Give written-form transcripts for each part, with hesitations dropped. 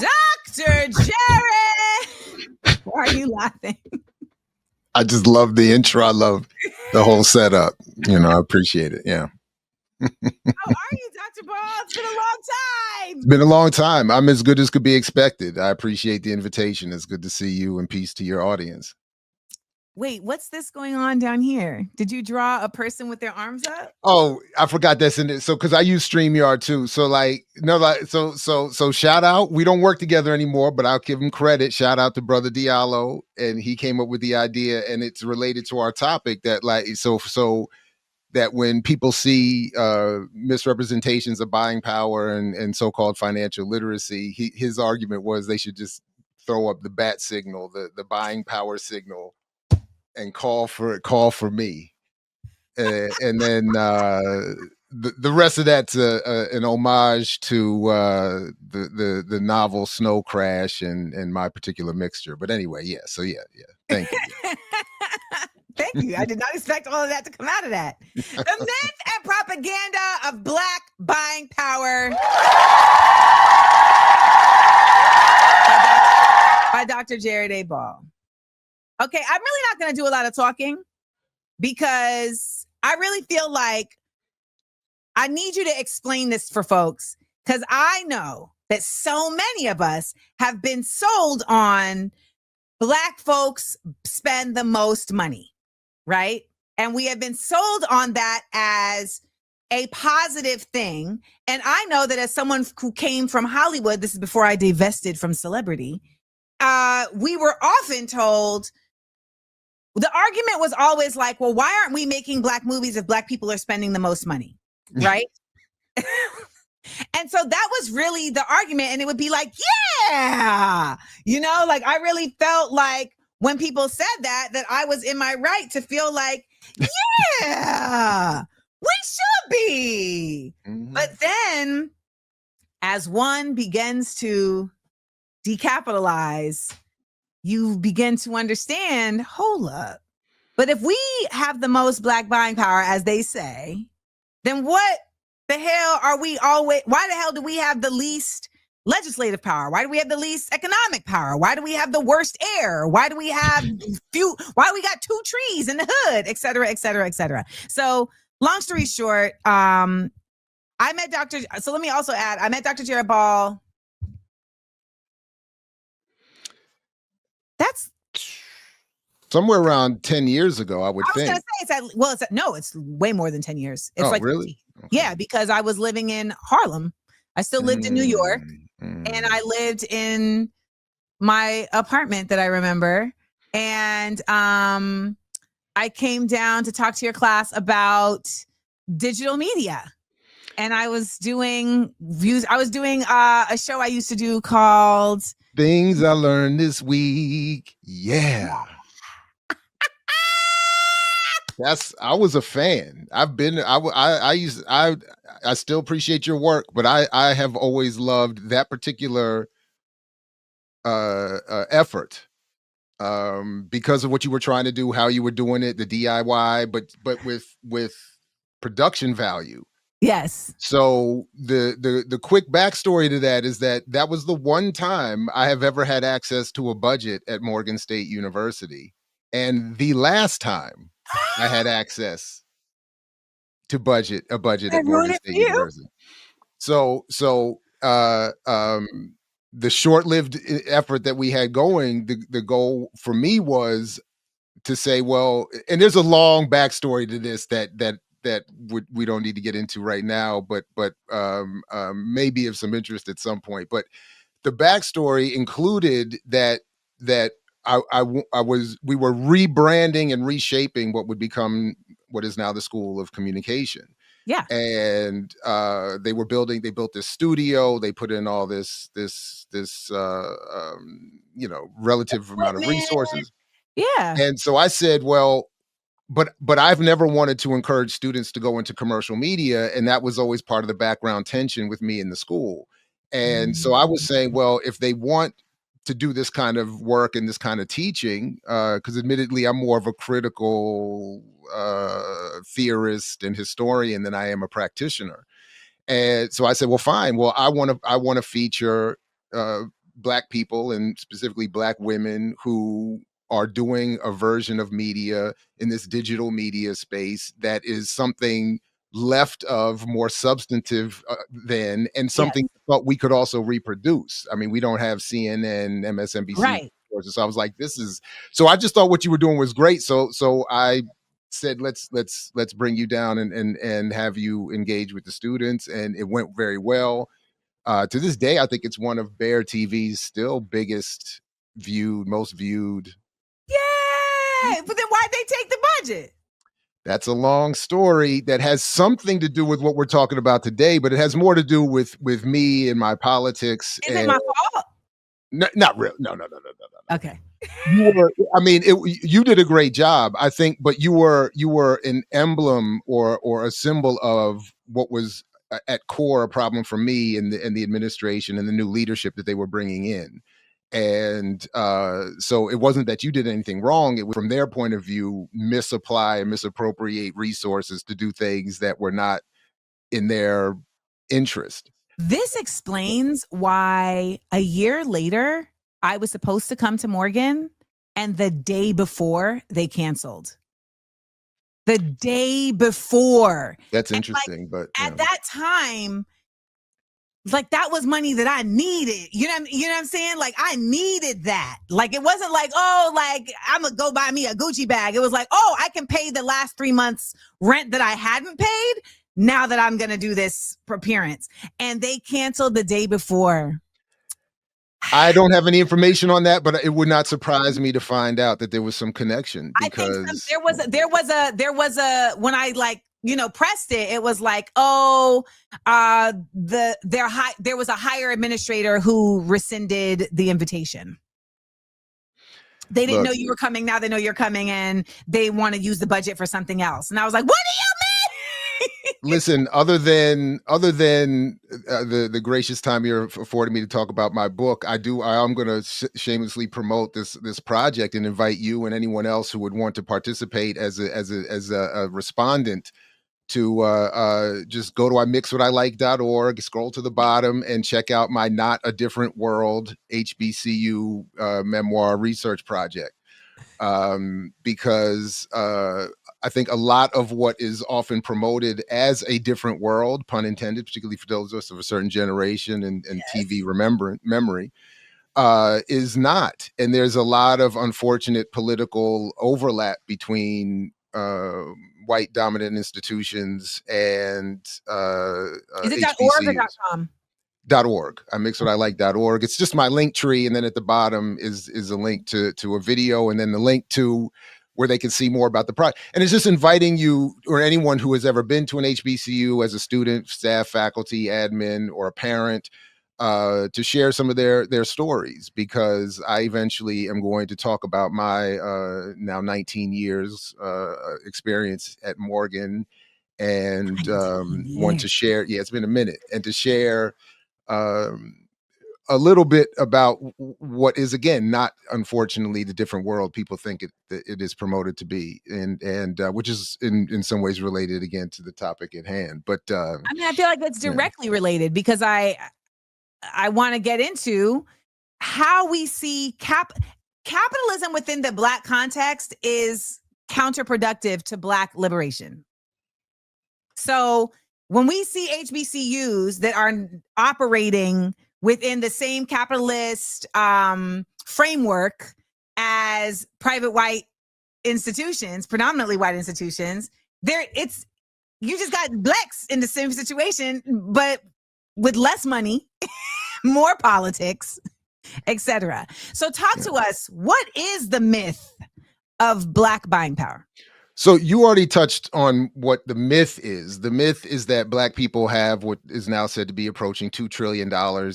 Dr. Jared. Why are you laughing? I just love the intro. I love the whole setup. I appreciate it. Yeah. How are you, Dr. Ball? It's been a long time. It's been a long time. I'm as good as could be expected. I appreciate the invitation. It's good to see you, and peace to your audience. Wait, what's this going on down here? Did you draw a person with their arms up? Oh, I forgot that's in it. So, because I use StreamYard too. So, so shout out. We don't work together anymore, but I'll give him credit. Shout out to Brother Diallo, and he came up with the idea, and it's related to our topic. That so that when people see misrepresentations of buying power and so-called financial literacy, his argument was they should just throw up the bat signal, the buying power signal, and call for me, and then the rest of that's an homage to the novel Snow Crash and my particular mixture. But anyway, yeah. So yeah. Thank you. Thank you. I did not expect all of that to come out of that. The myth and propaganda of Black buying power by Dr. Jared A. Ball. Okay, I'm really not going to do a lot of talking because I really feel like I need you to explain this for folks, because I know that so many of us have been sold on Black folks spend the most money, right? And we have been sold on that as a positive thing. And I know that as someone who came from Hollywood, this is before I divested from celebrity, we were often told, the argument was always like, well, why aren't we making Black movies if Black people are spending the most money, right? And so that was really the argument. And it would be like, yeah, like I really felt like when people said that I was in my right to feel like, yeah, we should be. Mm-hmm. But then as one begins to decapitalize, you begin to understand, hold up. But if we have the most Black buying power, as they say, then what the hell why the hell do we have the least legislative power? Why do we have the least economic power? Why do we have the worst air? Why do we have why do we got 2 trees in the hood, et cetera, et cetera, et cetera? So long story short, so let me also add, I met Dr. Jared Ball. That's somewhere around 10 years ago, I would think. I was going to say, it's way more than 10 years. It's really? Okay. Yeah, because I was living in Harlem. I still lived in New York, and I lived in my apartment that I remember. And I came down to talk to your class about digital media. And I was doing a show I used to do called Things I Learned This Week. Yeah. I was a fan. I still appreciate your work, but I have always loved that particular effort because of what you were trying to do, how you were doing it, the DIY, but with production value. Yes. So the quick backstory to that is that was the one time I have ever had access to a budget at Morgan State University, and the last time I had access to a budget at Morgan State University. So the short-lived effort that we had going, the goal for me was to say, well, and there's a long backstory to this that we don't need to get into right now, but maybe of some interest at some point. But the backstory included that we were rebranding and reshaping what would become what is now the School of Communication. Yeah. And they built this studio, they put in all this relative amount of resources. Yeah. And so I said, well, but I've never wanted to encourage students to go into commercial media. And that was always part of the background tension with me in the school. And so I was saying, well, if they want to do this kind of work and this kind of teaching, because admittedly, I'm more of a critical theorist and historian than I am a practitioner. And so I said, well, fine. Well, I want to feature Black people, and specifically Black women, who are doing a version of media in this digital media space that is something left of more substantive than, and Yes. something thought we could also reproduce. I mean, we don't have CNN, MSNBC. Right. So I was like, this is, so I just thought what you were doing was great. So I said, let's bring you down and have you engage with the students. And it went very well. To this day, I think it's one of Bear TV's still biggest viewed, most viewed. Yay! But then why'd they take the budget? That's a long story that has something to do with what we're talking about today, but it has more to do with me and my politics. Is it my fault? Not real. No. Okay. I mean, you did a great job, I think, but you were an emblem or a symbol of what was at core a problem for me and the administration and the new leadership that they were bringing in. And so it wasn't that you did anything wrong. It was, from their point of view, misapply and misappropriate resources to do things that were not in their interest. This explains why a year later, I was supposed to come to Morgan, and the day before they canceled. The day before. That's interesting, but at that time, like, that was money that I needed. You know what I'm saying? Like, I needed that. Like, it wasn't like, oh, like, I'm gonna go buy me a Gucci bag. It was like, oh, I can pay the last 3 months rent that I hadn't paid now that I'm gonna do this appearance. And they canceled the day before. I don't have any information on that, but it would not surprise me to find out that there was some connection, because I think there was a when I, like, you know, pressed it, it was like, oh, there was a higher administrator who rescinded the invitation. They didn't know you were coming. Now they know you're coming, and they want to use the budget for something else. And I was like, what do you mean? Listen, other than the gracious time you're affording me to talk about my book, I am going to shamelessly promote this project and invite you and anyone else who would want to participate as a respondent to just go to imixwhatilike.org, scroll to the bottom, and check out my Not a Different World HBCU memoir research project. Because I think a lot of what is often promoted as a different world, pun intended, particularly for those of us of a certain generation and yes, TV memory, is not. And there's a lot of unfortunate political overlap between white dominant institutions and is it .org or .com? .org. imixwhatilike.org. It's just my link tree, and then at the bottom is a link to a video, and then the link to where they can see more about the project. And it's just inviting you or anyone who has ever been to an HBCU as a student, staff, faculty, admin, or a parent to share some of their stories, because I eventually am going to talk about my now 19 years experience at Morgan, and want to share. Yeah, it's been a minute, and to share a little bit about what is, again, not, unfortunately, the different world people think it is promoted to be, and which is in some ways related again to the topic at hand. But I mean, I feel like it's directly related, because I want to get into how we see capitalism within the Black context is counterproductive to Black liberation. So when we see HBCUs that are operating within the same capitalist framework as private white institutions, predominantly white institutions, you just got Blacks in the same situation, but with less money, more politics, etc. So talk to us. What is the myth of Black buying power? So you already touched on what the myth is. The myth is that Black people have what is now said to be approaching $2 trillion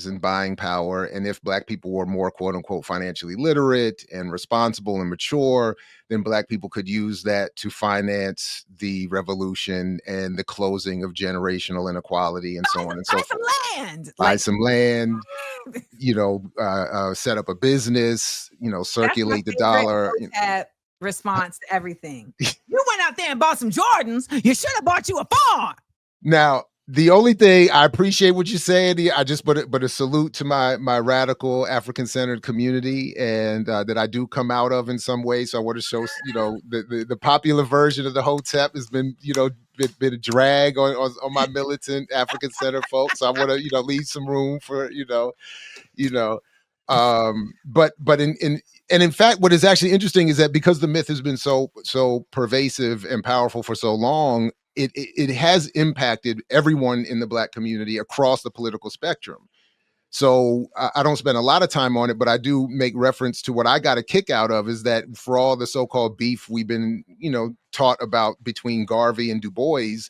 in buying power. And if Black people were more, quote unquote, financially literate and responsible and mature, then Black people could use that to finance the revolution and the closing of generational inequality and so on and so forth. Buy some land. Buy some land, set up a business, circulate the dollar. Response to everything. You went out there and bought some Jordans. You should have bought you a farm. Now, The only thing, I appreciate what you're saying. I just but a salute to my radical African centered community, and that I do come out of in some way. So I want to show, the popular version of the Hotep has been, been a drag on my militant African centered folks. So I want to, leave some room for, you know but in fact, what is actually interesting is that because the myth has been so pervasive and powerful for so long, it has impacted everyone in the Black community across the political spectrum. So I don't spend a lot of time on it, but I do make reference to what I got a kick out of, is that for all the so-called beef we've been, taught about between Garvey and Du Bois,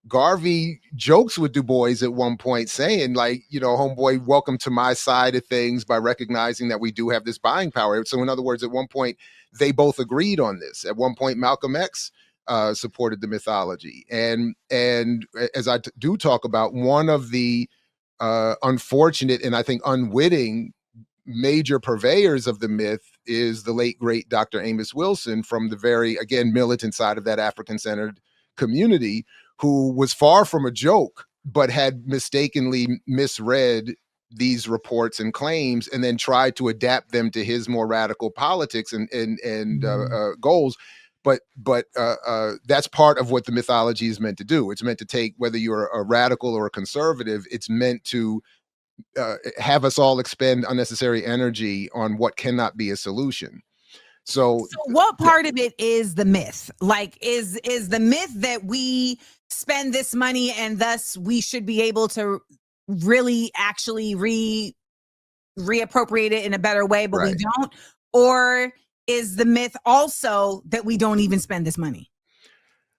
Garvey jokes with Du Bois at one point, saying, like, homeboy, welcome to my side of things, by recognizing that we do have this buying power. So in other words, at one point, they both agreed on this. At one point, Malcolm X supported the mythology. And as I do talk about, one of the unfortunate and I think unwitting major purveyors of the myth is the late, great Dr. Amos Wilson, from the very, again, militant side of that African-centered community, who was far from a joke, but had mistakenly misread these reports and claims, and then tried to adapt them to his more radical politics and goals. But that's part of what the mythology is meant to do. It's meant to take, whether you're a radical or a conservative, it's meant to have us all expend unnecessary energy on what cannot be a solution. So what part of it is the myth? Like, is the myth that we spend this money and thus we should be able to really actually reappropriate it in a better way, but we don't? Or is the myth also that we don't even spend this money?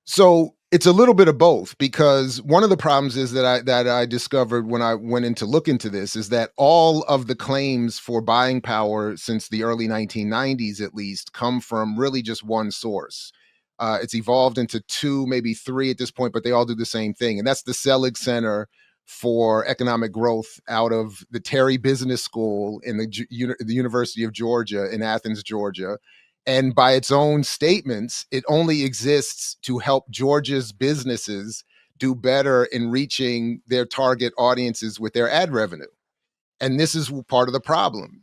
So it's a little bit of both, because one of the problems is that I discovered when I went in to look into this is that all of the claims for buying power since the early 1990s, at least, come from really just one source. It's evolved into two, maybe three at this point, but they all do the same thing. And that's the Selig Center for Economic Growth out of the Terry Business School in the University of Georgia in Athens, Georgia. And by its own statements, it only exists to help Georgia's businesses do better in reaching their target audiences with their ad revenue. And this is part of the problem.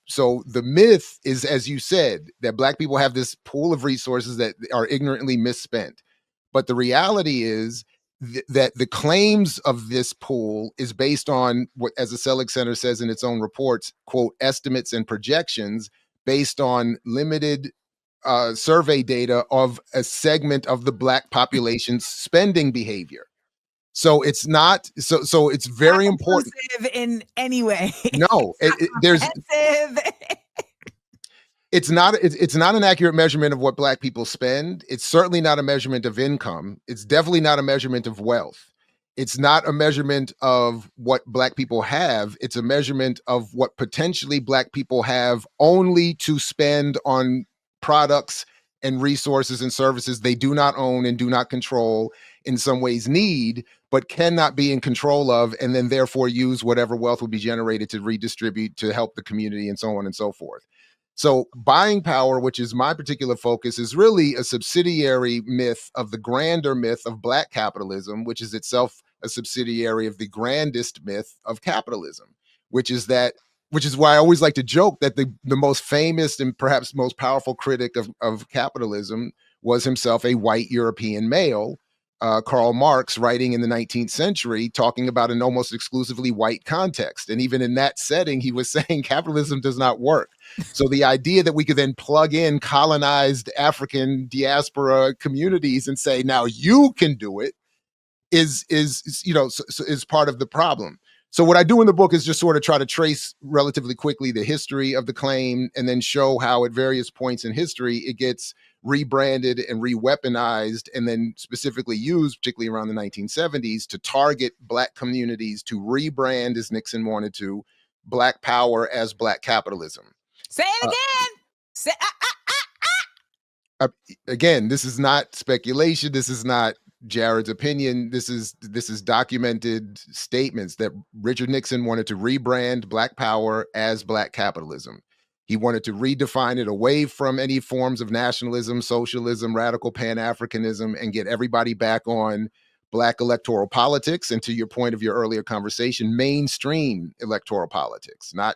So the myth is, as you said, that Black people have this pool of resources that are ignorantly misspent. But the reality is that the claims of this pool is based on what, as the Selig Center says in its own reports, quote, estimates and projections based on limited survey data of a segment of the Black population's spending behavior. So it's not, so it's very important in any way. No, it's not an accurate measurement of what Black people spend. It's certainly not a measurement of income. It's definitely not a measurement of wealth. It's not a measurement of what Black people have. It's a measurement of what potentially Black people have only to spend on products and resources and services they do not own and do not control, in some ways need, but cannot be in control of, and then therefore use whatever wealth will be generated to redistribute to help the community and so on and so forth. So buying power, which is my particular focus, is really a subsidiary myth of the grander myth of Black capitalism, which is itself a subsidiary of the grandest myth of capitalism, which is why I always like to joke that the most famous and perhaps most powerful critic of capitalism was himself a white European male, Karl Marx, writing in the 19th century, talking about an almost exclusively white context. And even in that setting, he was saying capitalism does not work. So the idea that we could then plug in colonized African diaspora communities and say, now you can do it, is part of the problem. So what I do in the book is just sort of try to trace relatively quickly the history of the claim, and then show how at various points in history it gets rebranded and re-weaponized, and then specifically used, particularly around the 1970s, to target Black communities, to rebrand, as Nixon wanted to, Black power as Black capitalism. Say it again. Again, this is not speculation. This is not Jared's opinion. This is documented statements that Richard Nixon wanted to rebrand Black power as Black capitalism. He wanted to redefine it away from any forms of nationalism, socialism, radical pan-Africanism, and get everybody back on Black electoral politics, and to your point of your earlier conversation, mainstream electoral politics, not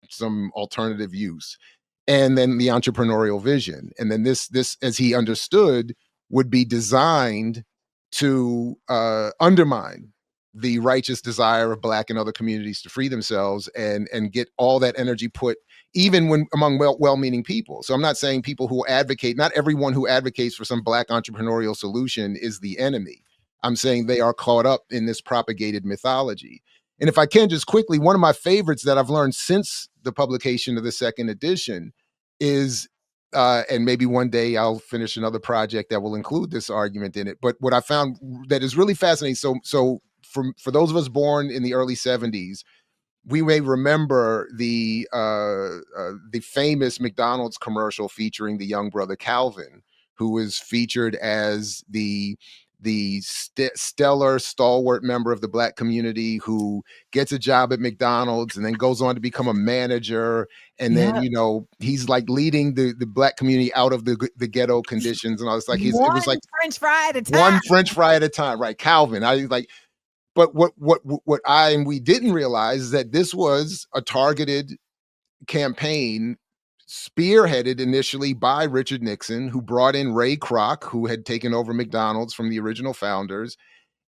some alternative use. And then the entrepreneurial vision. And then this, as he understood, would be designed to undermine the righteous desire of Black and other communities to free themselves and get all that energy put even when among well-meaning people. So I'm not saying people who advocate, not everyone who advocates for some Black entrepreneurial solution is the enemy. I'm saying they are caught up in this propagated mythology. And if I can just quickly, one of my favorites that I've learned since the publication of the second edition is, and maybe one day I'll finish another project that will include this argument in it. But what I found that is really fascinating. So for those of us born in the early 70s, we may remember the famous McDonald's commercial featuring the young brother Calvin, who was featured as the stellar stalwart member of the Black community who gets a job at McDonald's and then goes on to become a manager. And then, you know, he's like leading the Black community out of the ghetto conditions and all this. Like it was like French fry at a time. One French fry at a time, right? Calvin. I like, but what I and we didn't realize is that this was a targeted campaign spearheaded initially by Richard Nixon, who brought in Ray Kroc, who had taken over McDonald's from the original founders,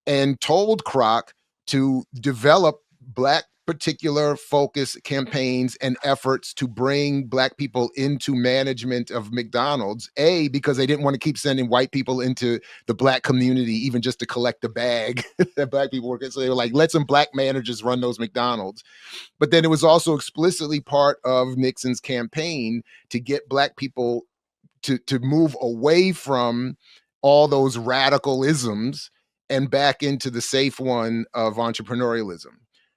and told Kroc to develop Black particular focus campaigns and efforts to bring Black people into management of McDonald's, because they didn't want to keep sending white people into the Black community, even just to collect the bag that Black people were getting. So they were like, let some Black managers run those McDonald's. But then it was also explicitly part of Nixon's campaign to get Black people to move away from all those radical isms and back into the safe one of entrepreneurialism.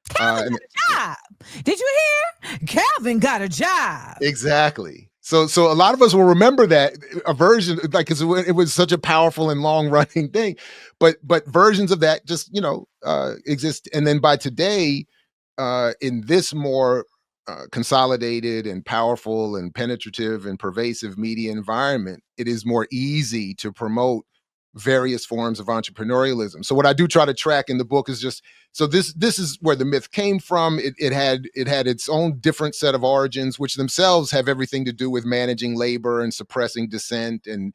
Calvin got a job. Did you hear? Calvin got a job. Exactly. So a lot of us will remember that a version, like, 'cause it was such a powerful and long running thing, but versions of that just, exist. And then by today, in this more consolidated and powerful and penetrative and pervasive media environment, it is more easy to promote various forms of entrepreneurialism. So what I do try to track in the book is just, so this is where the myth came from. It had its own different set of origins, which themselves have everything to do with managing labor and suppressing dissent. And,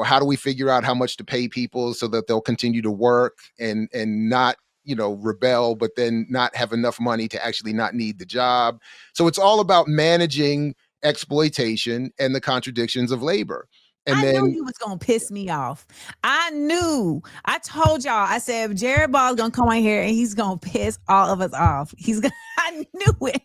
how do we figure out how much to pay people so that they'll continue to work and not, rebel, but then not have enough money to actually not need the job. So it's all about managing exploitation and the contradictions of labor. And I knew you was gonna piss me off. I told y'all, I said, if Jared Ball's gonna come on here and he's gonna piss all of us off. I knew it.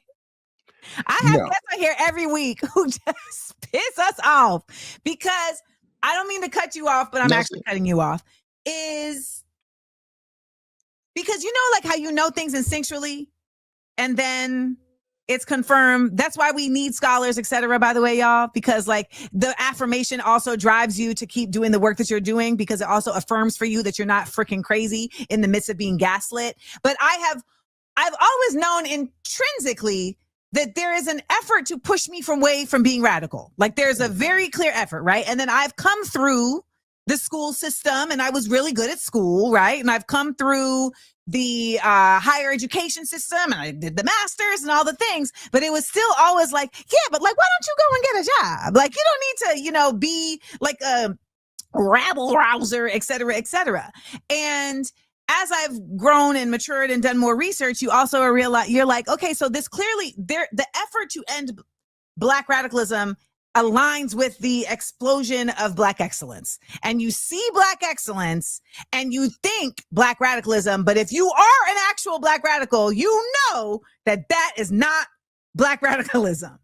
I have guests on here every week who just piss us off because I don't mean to cut you off, but I'm actually cutting you off. Is because like how things instinctually and then it's confirmed. That's why we need scholars, etc. By the way, y'all, because like the affirmation also drives you to keep doing the work that you're doing because it also affirms for you that you're not freaking crazy in the midst of being gaslit. But I've always known intrinsically that there is an effort to push me away from being radical. Like there's a very clear effort, right? And then I've come through the school system and I was really good at school, right? And I've come through the higher education system and I did the masters and all the things, but it was still always like, yeah, but like, why don't you go and get a job? Like, you don't need to, be like a rabble rouser, et cetera, et cetera. And as I've grown and matured and done more research, you also realize you're like, okay, so this clearly the effort to end Black radicalism aligns with the explosion of Black excellence. And you see Black excellence and you think Black radicalism, but if you are an actual Black radical, you know that is not Black radicalism.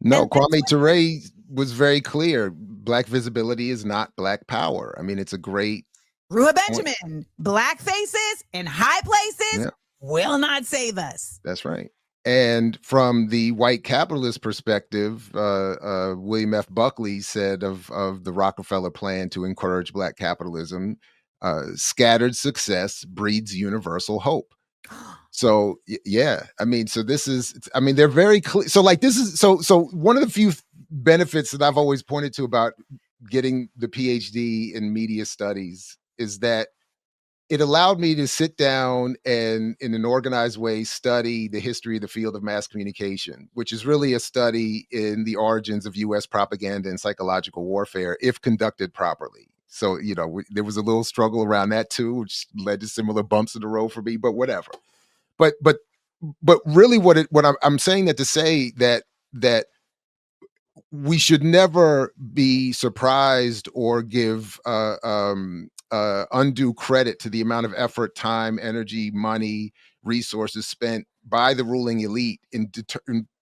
No, Kwame Ture was very clear. Black visibility is not Black power. I mean, it's a great Rua Benjamin, Black faces in high places will not save us. That's right. And from the white capitalist perspective, William F. Buckley said of the Rockefeller plan to encourage Black capitalism, scattered success breeds universal hope. So, yeah, I mean, so they're very clear. So like so one of the few benefits that I've always pointed to about getting the PhD in media studies is that it allowed me to sit down and in an organized way study the history of the field of mass communication, which is really a study in the origins of US propaganda and psychological warfare if conducted properly. So, there was a little struggle around that too, which led to similar bumps in the road for me, but whatever. But really what I'm saying that to say that we should never be surprised or give undue credit to the amount of effort, time, energy, money, resources spent by the ruling elite in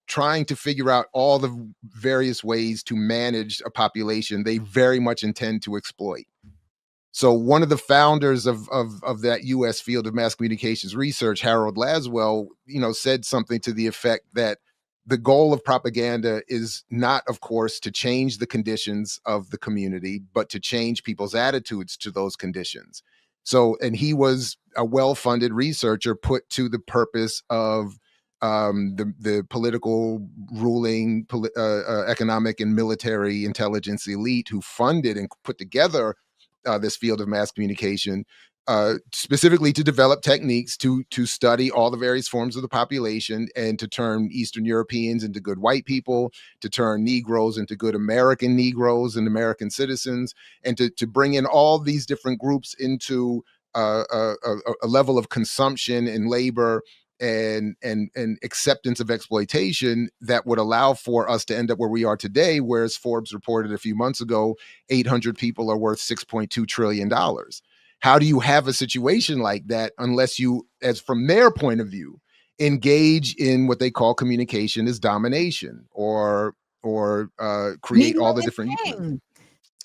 trying to figure out all the various ways to manage a population they very much intend to exploit. So one of the founders of that U.S. field of mass communications research, Harold Laswell, said something to the effect that the goal of propaganda is not, of course, to change the conditions of the community, but to change people's attitudes to those conditions. So, and he was a well-funded researcher put to the purpose of the political ruling, economic and military intelligence elite who funded and put together this field of mass communication, specifically to develop techniques to study all the various forms of the population and to turn Eastern Europeans into good white people, to turn Negroes into good American Negroes and American citizens, and to bring in all these different groups into a level of consumption and labor and acceptance of exploitation that would allow for us to end up where we are today, whereas Forbes reported a few months ago, 800 people are worth $6.2 trillion. How do you have a situation like that unless you, as from their point of view, engage in what they call communication as domination or create all the different...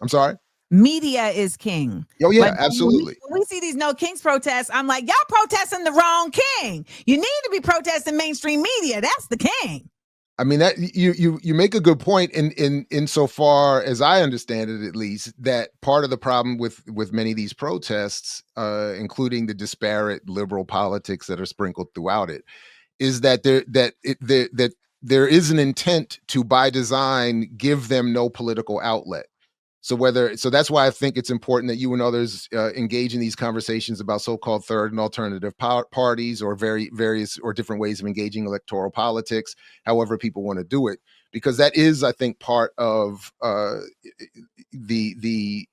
I'm sorry? Media is king. Oh yeah, absolutely. When we see these No Kings protests, I'm like, y'all protesting the wrong king. You need to be protesting mainstream media. That's the king. I mean, that you make a good point in so far as I understand it, at least, that part of the problem with many of these protests, including the disparate liberal politics that are sprinkled throughout it, is that there is an intent to, by design, give them no political outlet. So that's why I think it's important that you and others engage in these conversations about so-called third and alternative parties or various or different ways of engaging electoral politics, however people want to do it, because that is, I think, part of the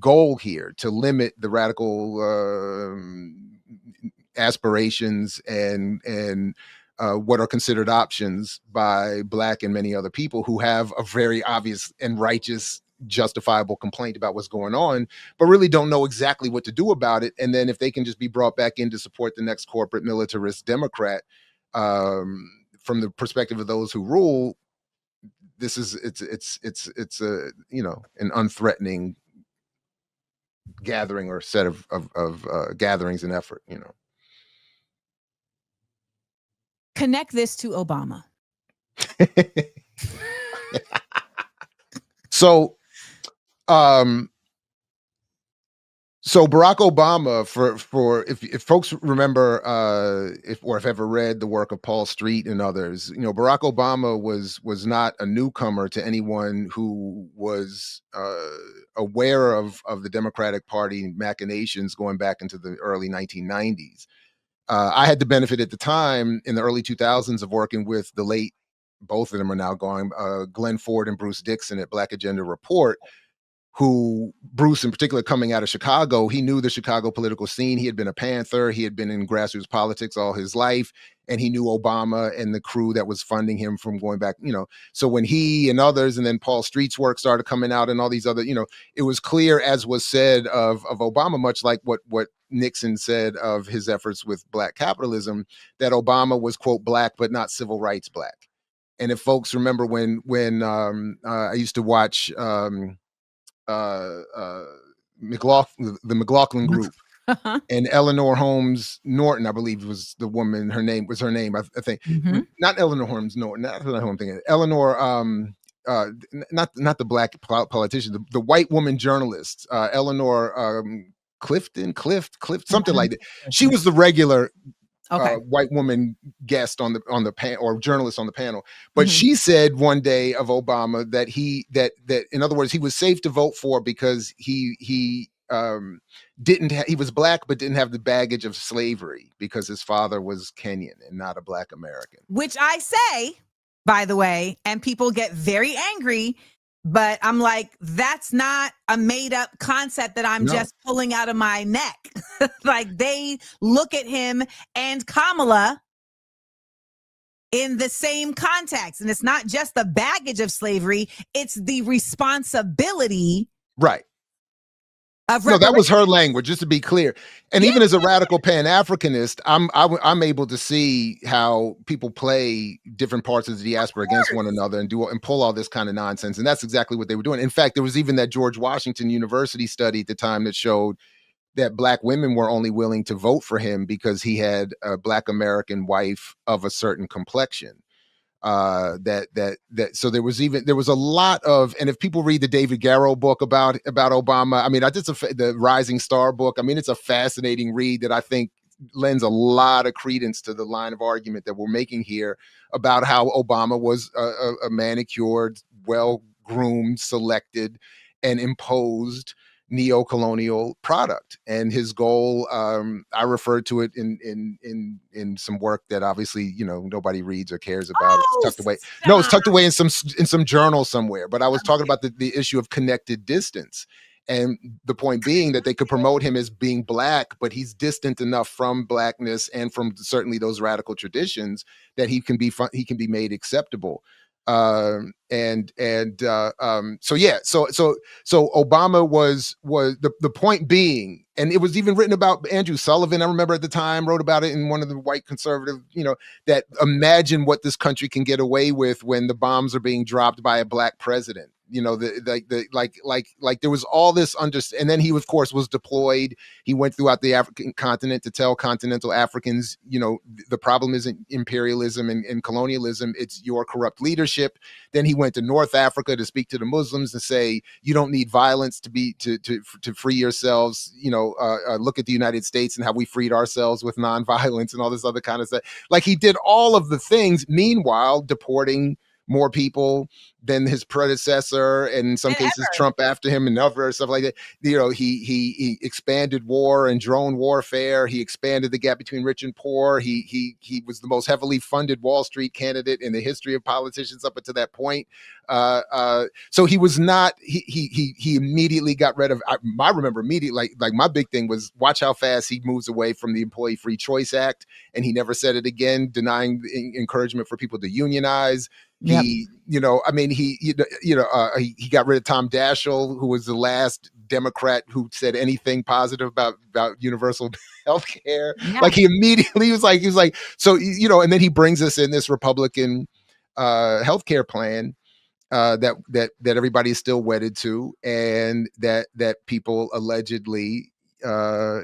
goal here, to limit the radical aspirations and what are considered options by Black and many other people who have a very obvious and righteous, justifiable complaint about what's going on, but really don't know exactly what to do about it. And then if they can just be brought back in to support the next corporate militarist Democrat, from the perspective of those who rule, it's a an unthreatening gathering or set of gatherings and effort. Connect this to Obama. So Barack Obama, for if folks remember, if ever read the work of Paul Street and others, Barack Obama was not a newcomer to anyone who was aware of the Democratic Party machinations going back into the early 1990s. I had the benefit at the time in the early 2000s of working with the late, both of them are now gone, Glenn Ford and Bruce Dixon at Black Agenda Report, who, Bruce in particular, coming out of Chicago, he knew the Chicago political scene. He had been a Panther. He had been in grassroots politics all his life. And he knew Obama and the crew that was funding him from going back, So when he and others, and then Paul Street's work started coming out and all these other, it was clear, as was said of Obama, much like what Nixon said of his efforts with Black capitalism, that Obama was, quote, Black, but not civil rights Black. And if folks remember when I used to watch the McLaughlin Group, and Eleanor Holmes Norton, I believe was the woman. Her name, I think. Mm-hmm. Not Eleanor Holmes Norton. That's what I'm thinking. Eleanor, not the Black politician, the white woman journalist, Eleanor Clifton, something like that. She was the regular white woman guest on the panel, or journalist on the panel. But she said one day of Obama that in other words, he was safe to vote for because he he was black, but didn't have the baggage of slavery because his father was Kenyan and not a black American. Which I say, by the way, and people get very angry, but I'm like, that's not a made up concept that I'm just pulling out of my neck. Like, they look at him and Kamala in the same context. And it's not just the baggage of slavery, it's the responsibility. Right. No, that was her language, just to be clear. And even as a radical pan-Africanist, I'm able to see how people play different parts of the diaspora against one another and pull all this kind of nonsense. And that's exactly what they were doing. In fact, there was even that George Washington University study at the time that showed that black women were only willing to vote for him because he had a black American wife of a certain complexion. So there was a lot of, and if people read the David Garrow book about Obama, I mean, I did the Rising Star book. I mean, it's a fascinating read that I think lends a lot of credence to the line of argument that we're making here about how Obama was a manicured, well-groomed, selected, and imposed neo-colonial product. And his goal, I referred to it in some work that obviously, nobody reads or cares about. It's tucked away. Stop. No, it's tucked away in some journal somewhere. But I was talking about the issue of connected distance. And the point being that they could promote him as being black, but he's distant enough from blackness and from certainly those radical traditions that he can be made acceptable. So Obama was the point being, and it was even written about. Andrew Sullivan, I remember at the time, wrote about it in one of the white conservative, that imagine what this country can get away with when the bombs are being dropped by a black president. There was all this and then he of course was deployed. He went throughout the African continent to tell continental Africans, the problem isn't imperialism and colonialism, it's your corrupt leadership. Then he went to North Africa to speak to the Muslims and say, you don't need violence to free yourselves. Look at the United States and how we freed ourselves with nonviolence and all this other kind of stuff. Like, he did all of the things, meanwhile deporting more people than his predecessor, and in some cases Trump after him, and other stuff like that. He expanded war and drone warfare. He expanded the gap between rich and poor. He was the most heavily funded Wall Street candidate in the history of politicians up until that point. So he was not. He immediately got rid of. I remember immediately, like my big thing was, watch how fast he moves away from the Employee Free Choice Act, and he never said it again, denying encouragement for people to unionize. Yep. He got rid of Tom Daschle, who was the last Democrat who said anything positive about universal health care. Yeah. Like, he immediately was like, so, and then he brings us in this Republican health care plan that everybody is still wedded to, and that people allegedly,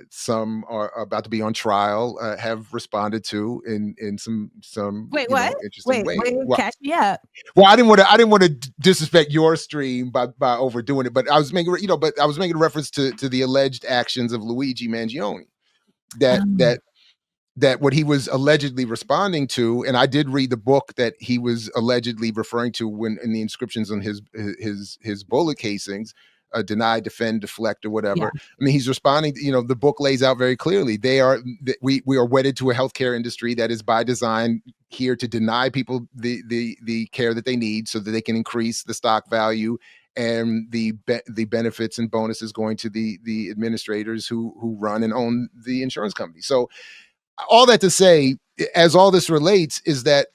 some are about to be on trial, have responded to in some interesting ways. Catch me up. Well, I didn't want to disrespect your stream by overdoing it, but I was making a reference to the alleged actions of Luigi Mangione, that what he was allegedly responding to, and I did read the book that he was allegedly referring to when in the inscriptions on his bullet casings. Deny, defend, deflect, or whatever. Yeah. I mean, he's responding. The book lays out very clearly. We are wedded to a healthcare industry that is by design here to deny people the care that they need, so that they can increase the stock value and the benefits and bonuses going to the administrators who run and own the insurance company. So, all that to say, as all this relates, is that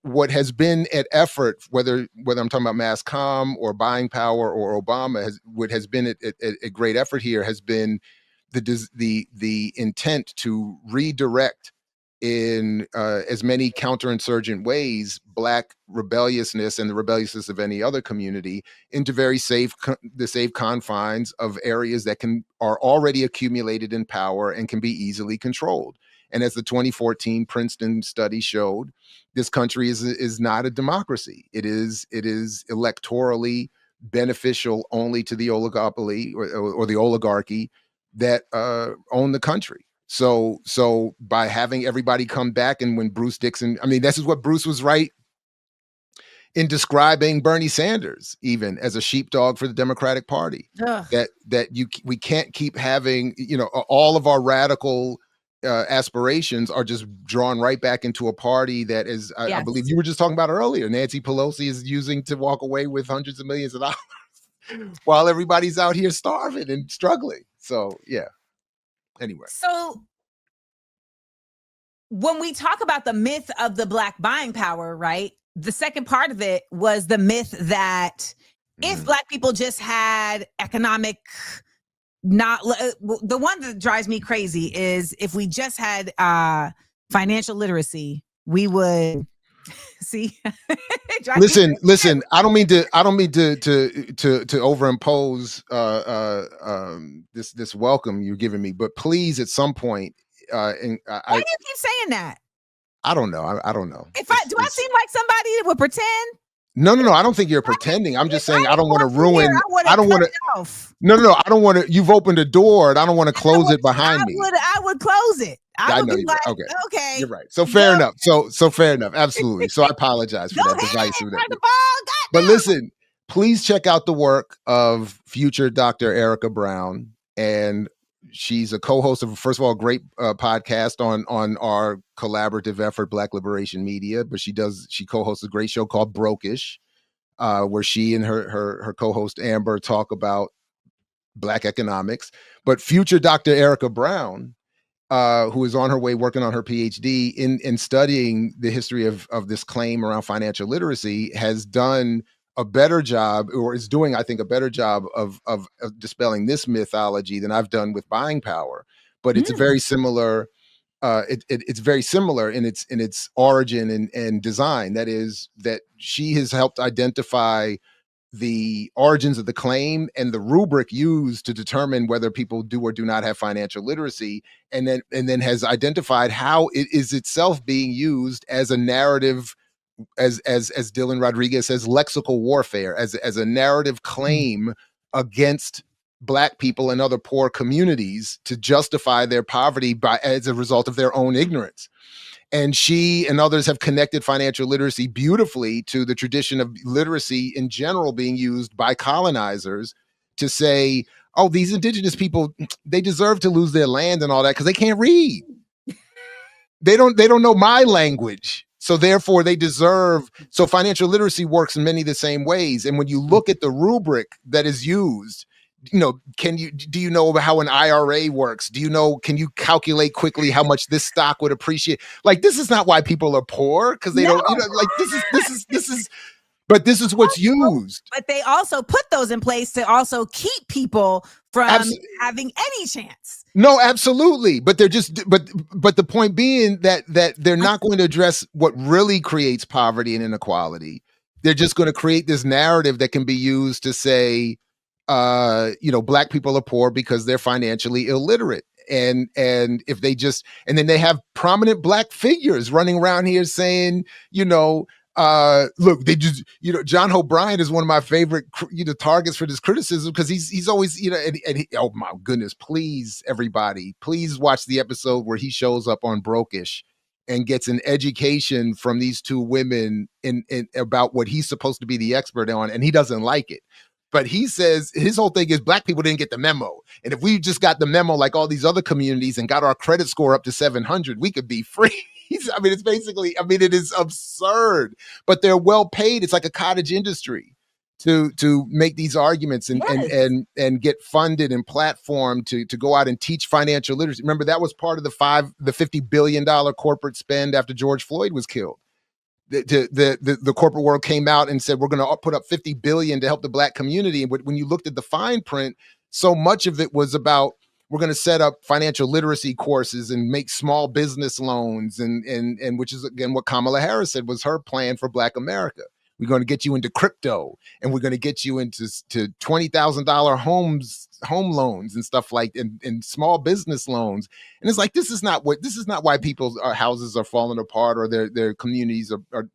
what has been at effort, whether I'm talking about mass comm or buying power or Obama, has been a great effort here, has been the intent to redirect in as many counterinsurgent ways black rebelliousness and the rebelliousness of any other community into very safe confines of areas that are already accumulated in power and can be easily controlled. And as the 2014 Princeton study showed, this country is not a democracy. It is electorally beneficial only to the oligopoly or the oligarchy that own the country. So by having everybody come back, and when Bruce Dixon, I mean, this is what Bruce was right in describing Bernie Sanders even as a sheepdog for the Democratic Party. Ugh. We can't keep having, all of our radical aspirations are just drawn right back into a party that is, I believe you were just talking about earlier, Nancy Pelosi is using to walk away with hundreds of millions of dollars while everybody's out here starving and struggling. So yeah. Anyway. So when we talk about the myth of the Black buying power, right? The second part of it was the myth that if Black people just had economic, the one that drives me crazy is if we just had financial literacy, we would see. Listen. I don't mean to overimpose this welcome you're giving me, but please, at some point, why do you keep saying that? I don't know. I don't know. Do I seem like somebody that would pretend? No. I don't think you're pretending. I'm just saying I don't want to ruin. I don't want to. No. I don't want to. You've opened a door, and I don't want to close it behind me. I would close it. I would be like, okay. You're right. So fair enough. So fair enough. Absolutely. So I apologize for that divisiveness. But listen, please check out the work of future Dr. Erica Brown, and she's a co-host of, first of all, a great podcast on our collaborative effort, Black Liberation Media. But she co-hosts a great show called Brokish, where she and her co-host Amber talk about Black economics. But future Dr. Erica Brown, who is on her way working on her PhD in studying the history of this claim around financial literacy, has done a better job, or is doing, I think, a better job of dispelling this mythology than I've done with buying power. But it's very similar. It's very similar in its origin and design. That is, that she has helped identify the origins of the claim and the rubric used to determine whether people do or do not have financial literacy, and then has identified how it is itself being used as a narrative, as Dylan Rodriguez says, lexical warfare, as a narrative claim against Black people and other poor communities to justify their poverty as a result of their own ignorance. And she and others have connected financial literacy beautifully to the tradition of literacy in general being used by colonizers to say, oh, these indigenous people, they deserve to lose their land and all that because they can't read. They don't know my language. So therefore they deserve. So financial literacy works in many of the same ways. And when you look at the rubric that is used, do you know how an IRA works? Can you calculate quickly how much this stock would appreciate? Like, this is not why people are poor, because they don't, but this is what's used. But they also put those in place to also keep people from having any chance. No, absolutely. But they're just, but the point being that they're not going to address what really creates poverty and inequality. They're just going to create this narrative that can be used to say, Black people are poor because they're financially illiterate. And if they just, and then they have prominent Black figures running around here saying, look, they just, John O'Brien is one of my favorite, targets for this criticism, because he's always, oh my goodness, please, everybody, please watch the episode where he shows up on Brokish and gets an education from these two women in about what he's supposed to be the expert on, and he doesn't like it. But he says his whole thing is Black people didn't get the memo. And if we just got the memo like all these other communities and got our credit score up to 700, we could be free. It's basically, it is absurd, but they're well paid. It's like a cottage industry to make these arguments and get funded and platformed to go out and teach financial literacy. Remember, that was part of the $50 billion corporate spend after George Floyd was killed. The corporate world came out and said, we're going to put up $50 billion to help the Black community. And when you looked at the fine print, so much of it was about, we're going to set up financial literacy courses and make small business loans, and which is, again, what Kamala Harris said was her plan for Black America. We're going to get you into crypto, and we're going to get you into $20,000 home loans and stuff like, and small business loans. And it's like, this is not why people's houses are falling apart, or their communities are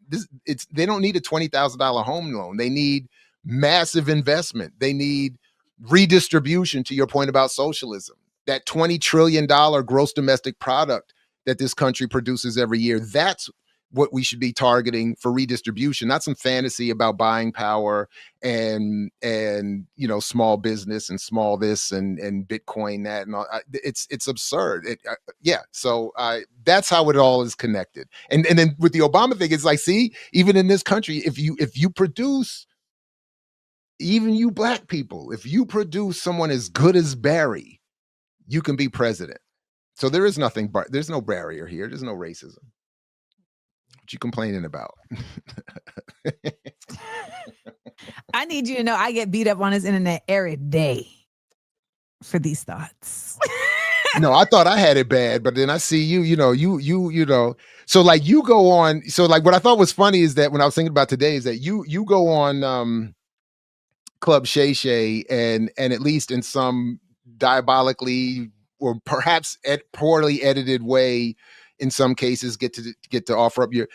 they don't need a $20,000 home loan. They need massive investment. They need redistribution, to your point about socialism. That $20 trillion gross domestic product that this country produces every year, that's what we should be targeting for redistribution, not some fantasy about buying power and small business and small this and Bitcoin that and all. It's absurd. So that's how it all is connected. And then with the Obama thing, it's like, see, even in this country, if you produce, even you black people, if you produce someone as good as Barry, you can be president. So there is nothing, but there's no barrier here. There's no racism. What you complaining about? I need you to know I get beat up on this internet every day for these thoughts. No, I thought I had it bad, but then I see you know. So like you go on. So like what I thought was funny is that when I was thinking about today is that you go on Club Shay Shay and at least in some diabolically or perhaps poorly edited way, in some cases, get to offer up your.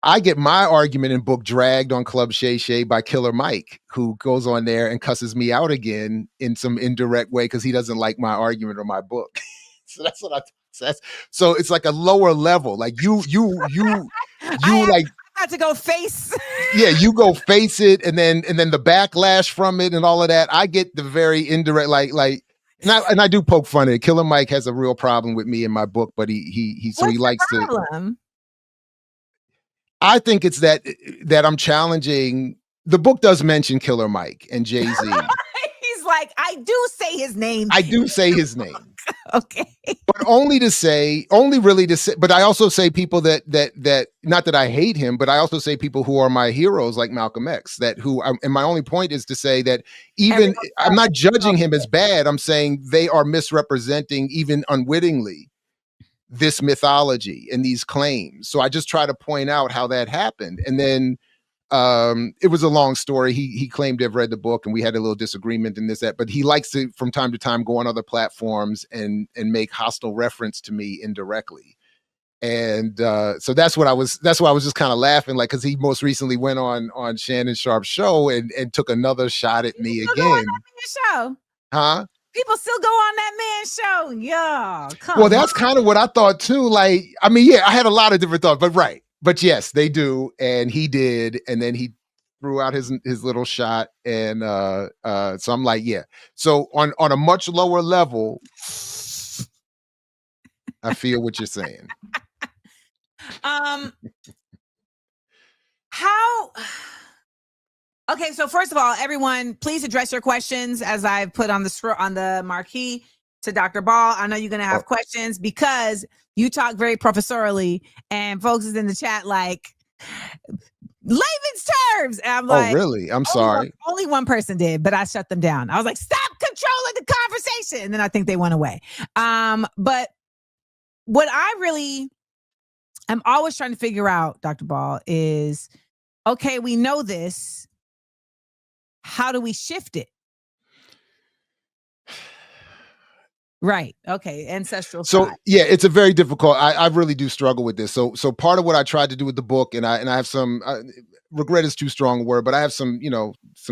I get my argument in book dragged on Club Shay Shay by Killer Mike, who goes on there and cusses me out again in some indirect way because he doesn't like my argument or my book. So that's what so it's like a lower level. Like you like got to go face. Yeah, you go face it, and then the backlash from it and all of that. I get the very indirect, and I do poke fun at it. Killer Mike has a real problem with me in my book, but he likes to. I think it's that I'm challenging. The book does mention Killer Mike and Jay-Z. He's like, I do say his name. I do say his name. Okay. But only really to say, but I also say people that not that I hate him, but I also say people who are my heroes like Malcolm X, and my only point is to say that even I'm not judging him as bad. I'm saying they are misrepresenting, even unwittingly, this mythology and these claims. So I just try to point out how that happened. And then it was a long story. He claimed to have read the book and we had a little disagreement in this, that, but he likes to from time to time go on other platforms and make hostile reference to me indirectly. And so that's why I was just kind of laughing, like, because he most recently went on Shannon Sharp's show and took another shot at me again. Show. Huh? People still go on that man's show. Yeah. Well, that's kind of what I thought too. Like, I mean, yeah, I had a lot of different thoughts, but right. But yes, they do. And he did. And then he threw out his little shot. And so I'm like, yeah. So on a much lower level, I feel what you're saying. How? Okay, so first of all, everyone, please address your questions as I've put on the marquee to Dr. Ball. I know you're going to have questions because you talk very professorially, and folks is in the chat like, layman's terms. And I'm like, oh, really? I'm sorry. Only one person did, but I shut them down. I was like, stop controlling the conversation. And then I think they went away. But what I'm always trying to figure out, Dr. Ball, is, okay, we know this. How do we shift it? Right. Okay. Ancestral. So side. Yeah, it's a very difficult. I really do struggle with this. So part of what I tried to do with the book, and I have some regret is too strong a word, but I have some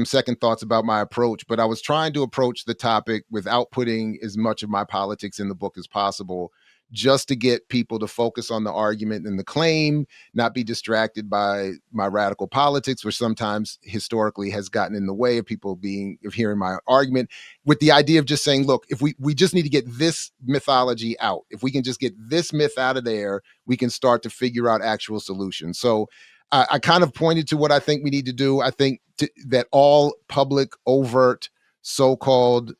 second thoughts about my approach. But I was trying to approach the topic without putting as much of my politics in the book as possible, just to get people to focus on the argument and the claim, not be distracted by my radical politics, which sometimes historically has gotten in the way of people of hearing my argument, with the idea of just saying, look, if we just need to get this mythology out. If we can just get this myth out of there, we can start to figure out actual solutions. So I kind of pointed to what I think we need to do. I think that all public, overt, so-called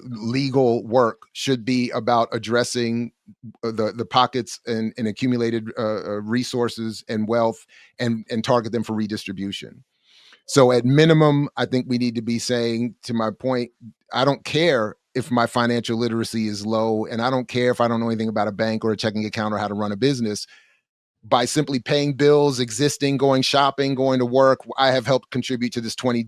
legal work should be about addressing the pockets and accumulated resources and wealth and target them for redistribution. So at minimum, I think we need to be saying, to my point, I don't care if my financial literacy is low, and I don't care if I don't know anything about a bank or a checking account or how to run a business. By simply paying bills, existing, going shopping, going to work, I have helped contribute to this $20+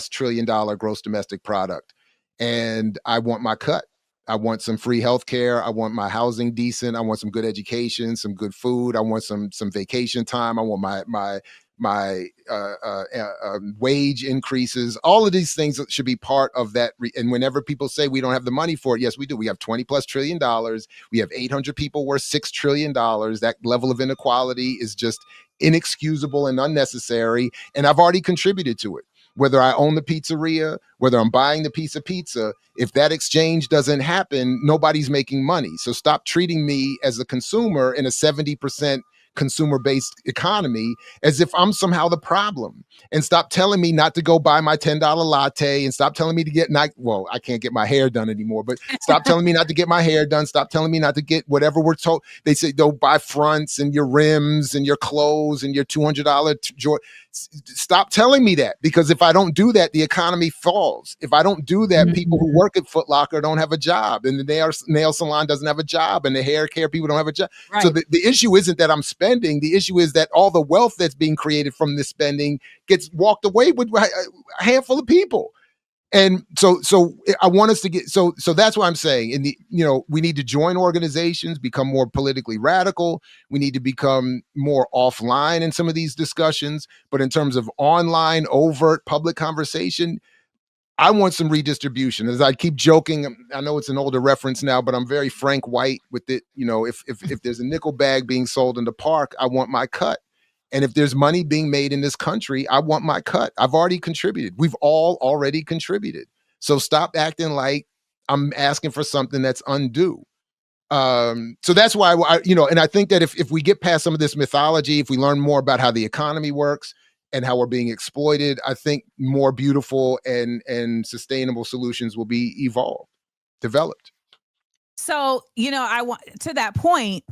trillion gross domestic product. And I want my cut. I want some free healthcare. I want my housing decent. I want some good education, some good food. I want some vacation time. I want wage increases. All of these things should be part of that. And whenever people say we don't have the money for it, yes, we do. We have $20+ trillion. We have 800 people worth $6 trillion. That level of inequality is just inexcusable and unnecessary. And I've already contributed to it. Whether I own the pizzeria, whether I'm buying the piece of pizza, if that exchange doesn't happen, nobody's making money. So stop treating me as a consumer in a 70% consumer-based economy as if I'm somehow the problem, and stop telling me not to go buy my $10 latte, and stop telling me to get well, I can't get my hair done anymore, but stop telling me not to get my hair done. Stop telling me not to get whatever we're told. They say don't buy fronts and your rims and your clothes and your $200 Stop telling me that, because if I don't do that, the economy falls. If I don't do that, people who work at Foot Locker don't have a job, and the nail salon doesn't have a job, and the hair care people don't have a job. Right. So the issue isn't that I'm spending. The issue is that all the wealth that's being created from this spending gets walked away with a handful of people. And so I want us to get, so that's what I'm saying. We need to join organizations, become more politically radical. We need to become more offline in some of these discussions. But in terms of online, overt public conversation, I want some redistribution. As I keep joking, I know it's an older reference now, but I'm very Frank White with it. If there's a nickel bag being sold in the park, I want my cut. And if there's money being made in this country, I want my cut. I've already contributed. We've all already contributed. So stop acting like I'm asking for something that's undue. So that's why, and I think that if we get past some of this mythology, if we learn more about how the economy works and how we're being exploited, I think more beautiful and sustainable solutions will be developed. So, I want to that point,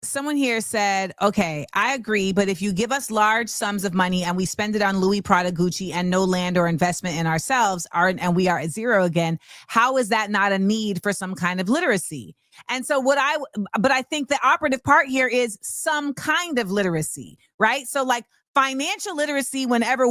someone here said, okay, I agree, but if you give us large sums of money and we spend it on Louis Prada, Gucci, and no land or investment in ourselves, and we are at zero again, how is that not a need for some kind of literacy? And so but I think the operative part here is some kind of literacy, right? So like financial literacy, whenever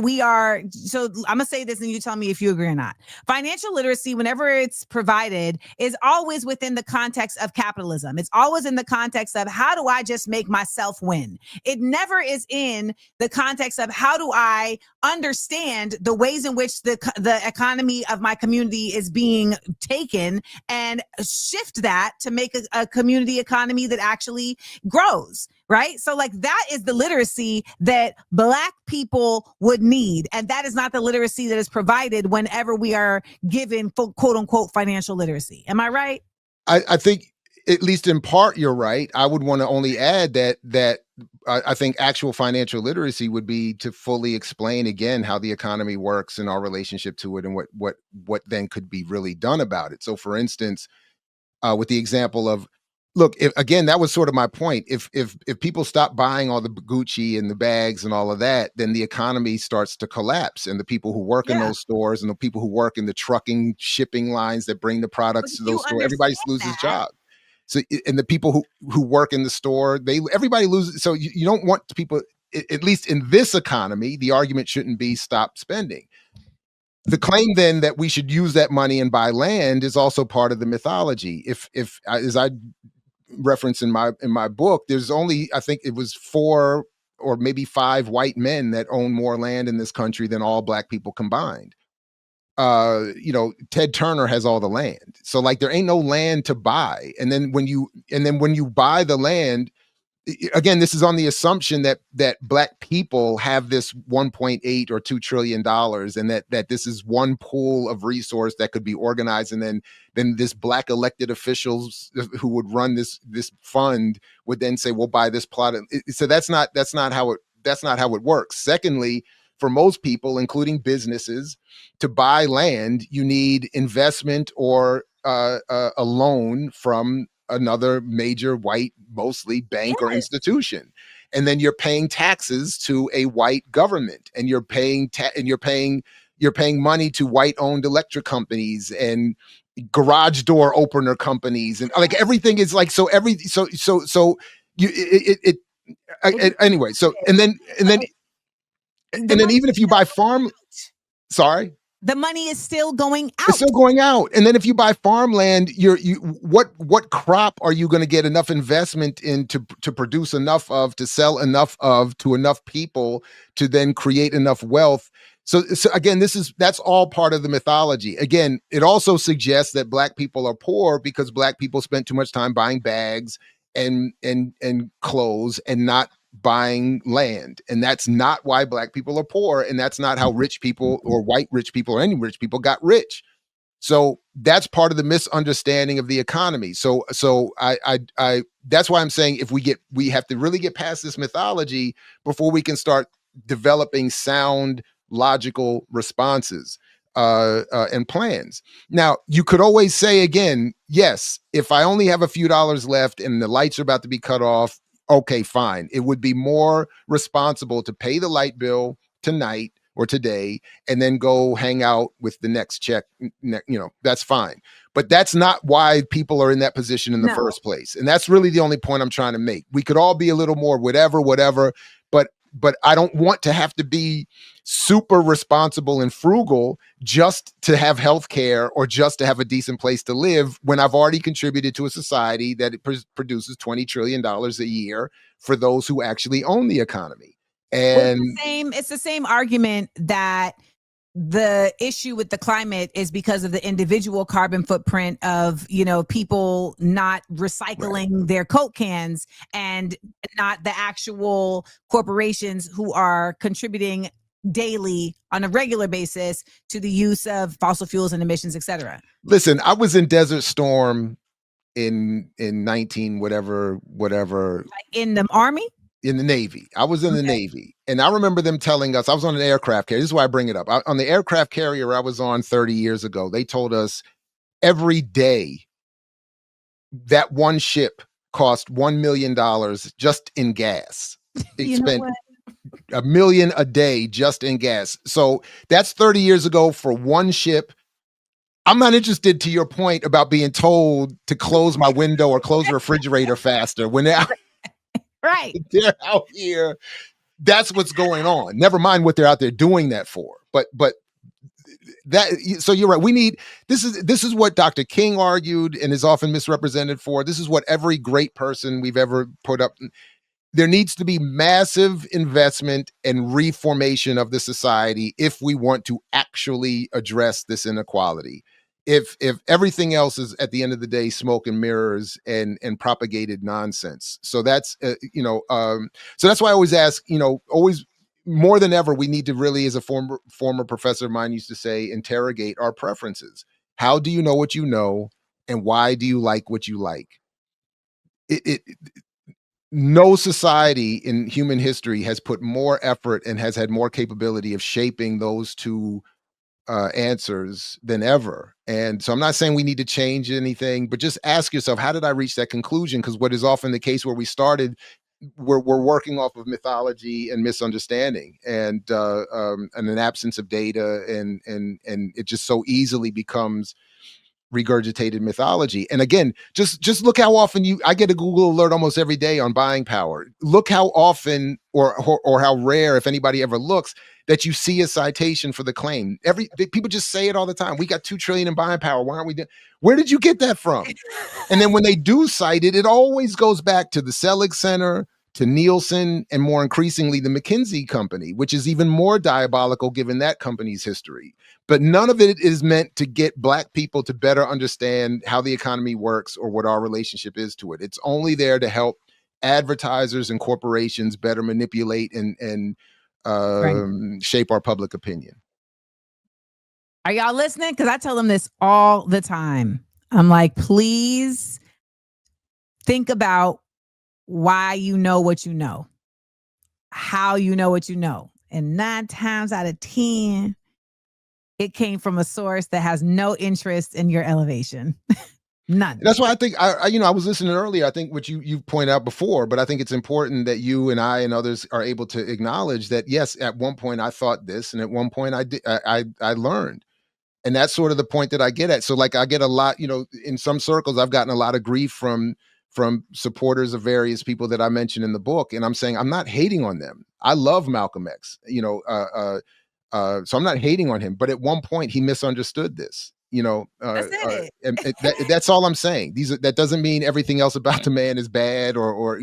so I'm gonna say this and you tell me if you agree or not. Financial literacy, whenever it's provided, is always within the context of capitalism. It's always in the context of how do I just make myself win? It never is in the context of how do I understand the ways in which the economy of my community is being taken and shift that to make a community economy that actually grows. Right? So like that is the literacy that Black people would need. And that is not the literacy that is provided whenever we are given quote unquote financial literacy. Am I right? I think at least in part, you're right. I would want to only add that I think actual financial literacy would be to fully explain again how the economy works and our relationship to it and what then could be really done about it. So for instance, with the example of, look, again, that was sort of my point. If people stop buying all the Gucci and the bags and all of that, then the economy starts to collapse. And the people who work in those stores and the people who work in the trucking shipping lines that bring the products to those stores, everybody loses jobs. So, and the people who work in the store, everybody loses. So you don't want people, at least in this economy, the argument shouldn't be stop spending. The claim then that we should use that money and buy land is also part of the mythology. If as I reference in my book, there's only, I think it was 4 or maybe 5 white men that own more land in this country than all Black people combined. Ted Turner has all the land. So like there ain't no land to buy. And then when you buy the land, again, this is on the assumption that Black people have this 1.8 or $2 trillion, and that this is one pool of resource that could be organized, and then this Black elected officials who would run this fund would then say, we'll buy this plot. So that's not how it works. Secondly, for most people, including businesses, to buy land, you need investment or a loan from another major white, mostly bank or institution. And then you're paying taxes to a white government, and you're paying money to white-owned electric companies and garage door opener companies, and like everything is like anyway. So and then even if you buy farm, sorry. the money is still going out. It's still going out. And then if you buy farmland, what crop are you going to get enough investment in to produce enough of, to sell enough of to enough people to then create enough wealth? So again, that's all part of the mythology. Again, it also suggests that Black people are poor because Black people spent too much time buying bags and clothes and not buying land. And that's not why Black people are poor. And that's not how rich people or white rich people or any rich people got rich. So that's part of the misunderstanding of the economy. So I that's why I'm saying we have to really get past this mythology before we can start developing sound, logical responses and plans. Now, you could always say again, yes, if I only have a few dollars left and the lights are about to be cut off, okay, fine. It would be more responsible to pay the light bill tonight or today and then go hang out with the next check. That's fine. But that's not why people are in that position in the first place. And that's really the only point I'm trying to make. We could all be a little more whatever, but I don't want to have to be super responsible and frugal just to have health care or just to have a decent place to live when I've already contributed to a society that it produces $20 trillion a year for those who actually own the economy. And it's the same argument that the issue with the climate is because of the individual carbon footprint of, people not recycling their Coke cans and not the actual corporations who are contributing daily on a regular basis to the use of fossil fuels and emissions, et cetera. Listen, I was in Desert Storm in 19 whatever. Like in the Army? In the Navy. I was in the Navy. And I remember them telling us, I was on an aircraft carrier. This is why I bring it up. On the aircraft carrier I was on 30 years ago, they told us every day that one ship cost $1 million just in gas. It spent $1 million a day just in gas. So that's 30 years ago for one ship. I'm not interested, to your point, about being told to close my window or close the refrigerator faster when they're they're out here. That's what's going on. Never mind what they're out there doing that for. But that, so you're right. We need, this is what Dr. King argued and is often misrepresented for. This is what every great person we've ever put up. There needs to be massive investment and reformation of the society if we want to actually address this inequality. If everything else is at the end of the day smoke and mirrors and propagated nonsense. So that's so that's why I always ask, always more than ever, we need to really, as a former professor of mine used to say, interrogate our preferences. How do you know what you know, and why do you like what you like? No society in human history has put more effort and has had more capability of shaping those two answers than ever. And so I'm not saying we need to change anything, but just ask yourself, how did I reach that conclusion? Because what is often the case where we started, we're working off of mythology and misunderstanding and an absence of data, and it just so easily becomes regurgitated mythology. And again, just look how often I get a Google alert almost every day on buying power. Look how often or how rare, if anybody ever looks, that you see a citation for the claim. People just say it all the time. We got $2 trillion in buying power. Why aren't we doing? Where did you get that from? And then when they do cite it, it always goes back to the Selig Center, to Nielsen, and more increasingly the McKinsey company, which is even more diabolical given that company's history. But none of it is meant to get Black people to better understand how the economy works or what our relationship is to it. It's only there to help advertisers and corporations better manipulate and shape our public opinion. Are y'all listening? Because I tell them this all the time. I'm like, please think about why you know what you know, how you know what you know. And 9 times out of 10, it came from a source that has no interest in your elevation. None. That's why I think I was listening earlier. I think what you pointed out before, but I think it's important that you and I and others are able to acknowledge that, yes, at one point I thought this, and at one point I learned. And that's sort of the point that I get at. So like I get a lot, in some circles, I've gotten a lot of grief from supporters of various people that I mentioned in the book. And I'm saying, I'm not hating on them. I love Malcolm X. So I'm not hating on him, but at one point he misunderstood this. That's it. And that's all I'm saying. That doesn't mean everything else about the man is bad, or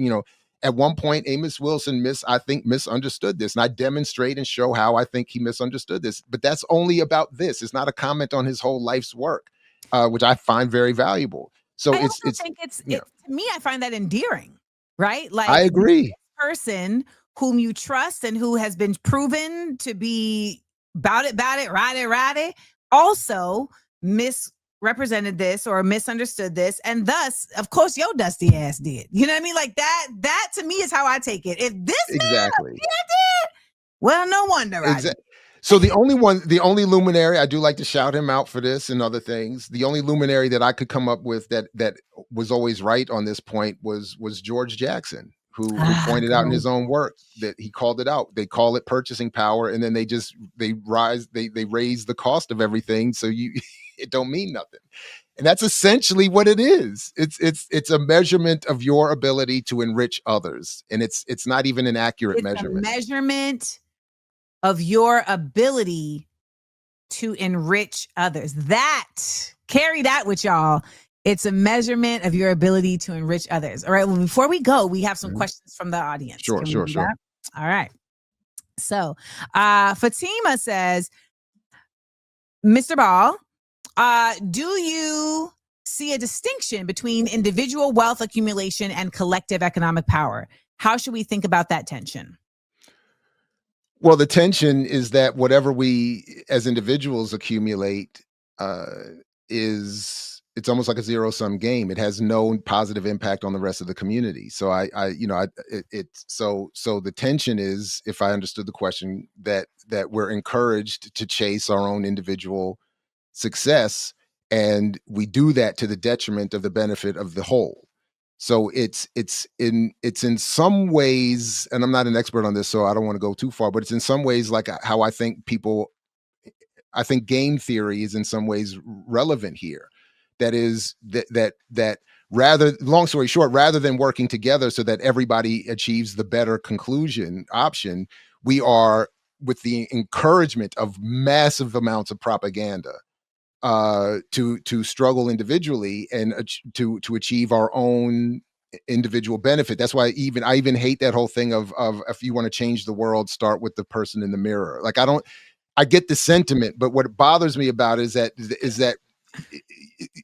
at one point Amos Wilson I think misunderstood this, and I demonstrate and show how I think he misunderstood this. But that's only about this. It's not a comment on his whole life's work, which I find very valuable. So I also think to me, I find that endearing, right? Like, I agree. This person whom you trust and who has been proven to be about it, ride it, also misrepresented this or misunderstood this, and thus, of course, your dusty ass did. You know what I mean? Like that to me is how I take it. If this exactly man did, well, no wonder. Exactly. So the only luminary, I do like to shout him out for this and other things. The only luminary that I could come up with that was always right on this point was George Jackson, who pointed out in his own work that he called it out. They call it purchasing power, and then they raise the cost of everything, so it don't mean nothing. And that's essentially what it is. It's a measurement of your ability to enrich others, and it's not even an accurate measurement. A measurement of your ability to enrich others. Carry that with y'all. It's a measurement of your ability to enrich others. All right. Well, before we go, we have some questions from the audience. Sure. All right. So Fatima says, Mr. Ball, do you see a distinction between individual wealth accumulation and collective economic power? How should we think about that tension? Well, the tension is that whatever we as individuals accumulate it's almost like a zero-sum game. It has no positive impact on the rest of the community. So so the tension is, if I understood the question, that we're encouraged to chase our own individual success, and we do that to the detriment of the benefit of the whole. So it's in some ways, and I'm not an expert on this, so I don't want to go too far, but it's in some ways like how I think game theory is in some ways relevant here. That is that rather, long story short, rather than working together so that everybody achieves the better conclusion option, we are, with the encouragement of massive amounts of propaganda, to struggle individually and to achieve our own individual benefit. That's why I even hate that whole thing of if you want to change the world, start with the person in the mirror. Like, I get the sentiment, but what bothers me about it is that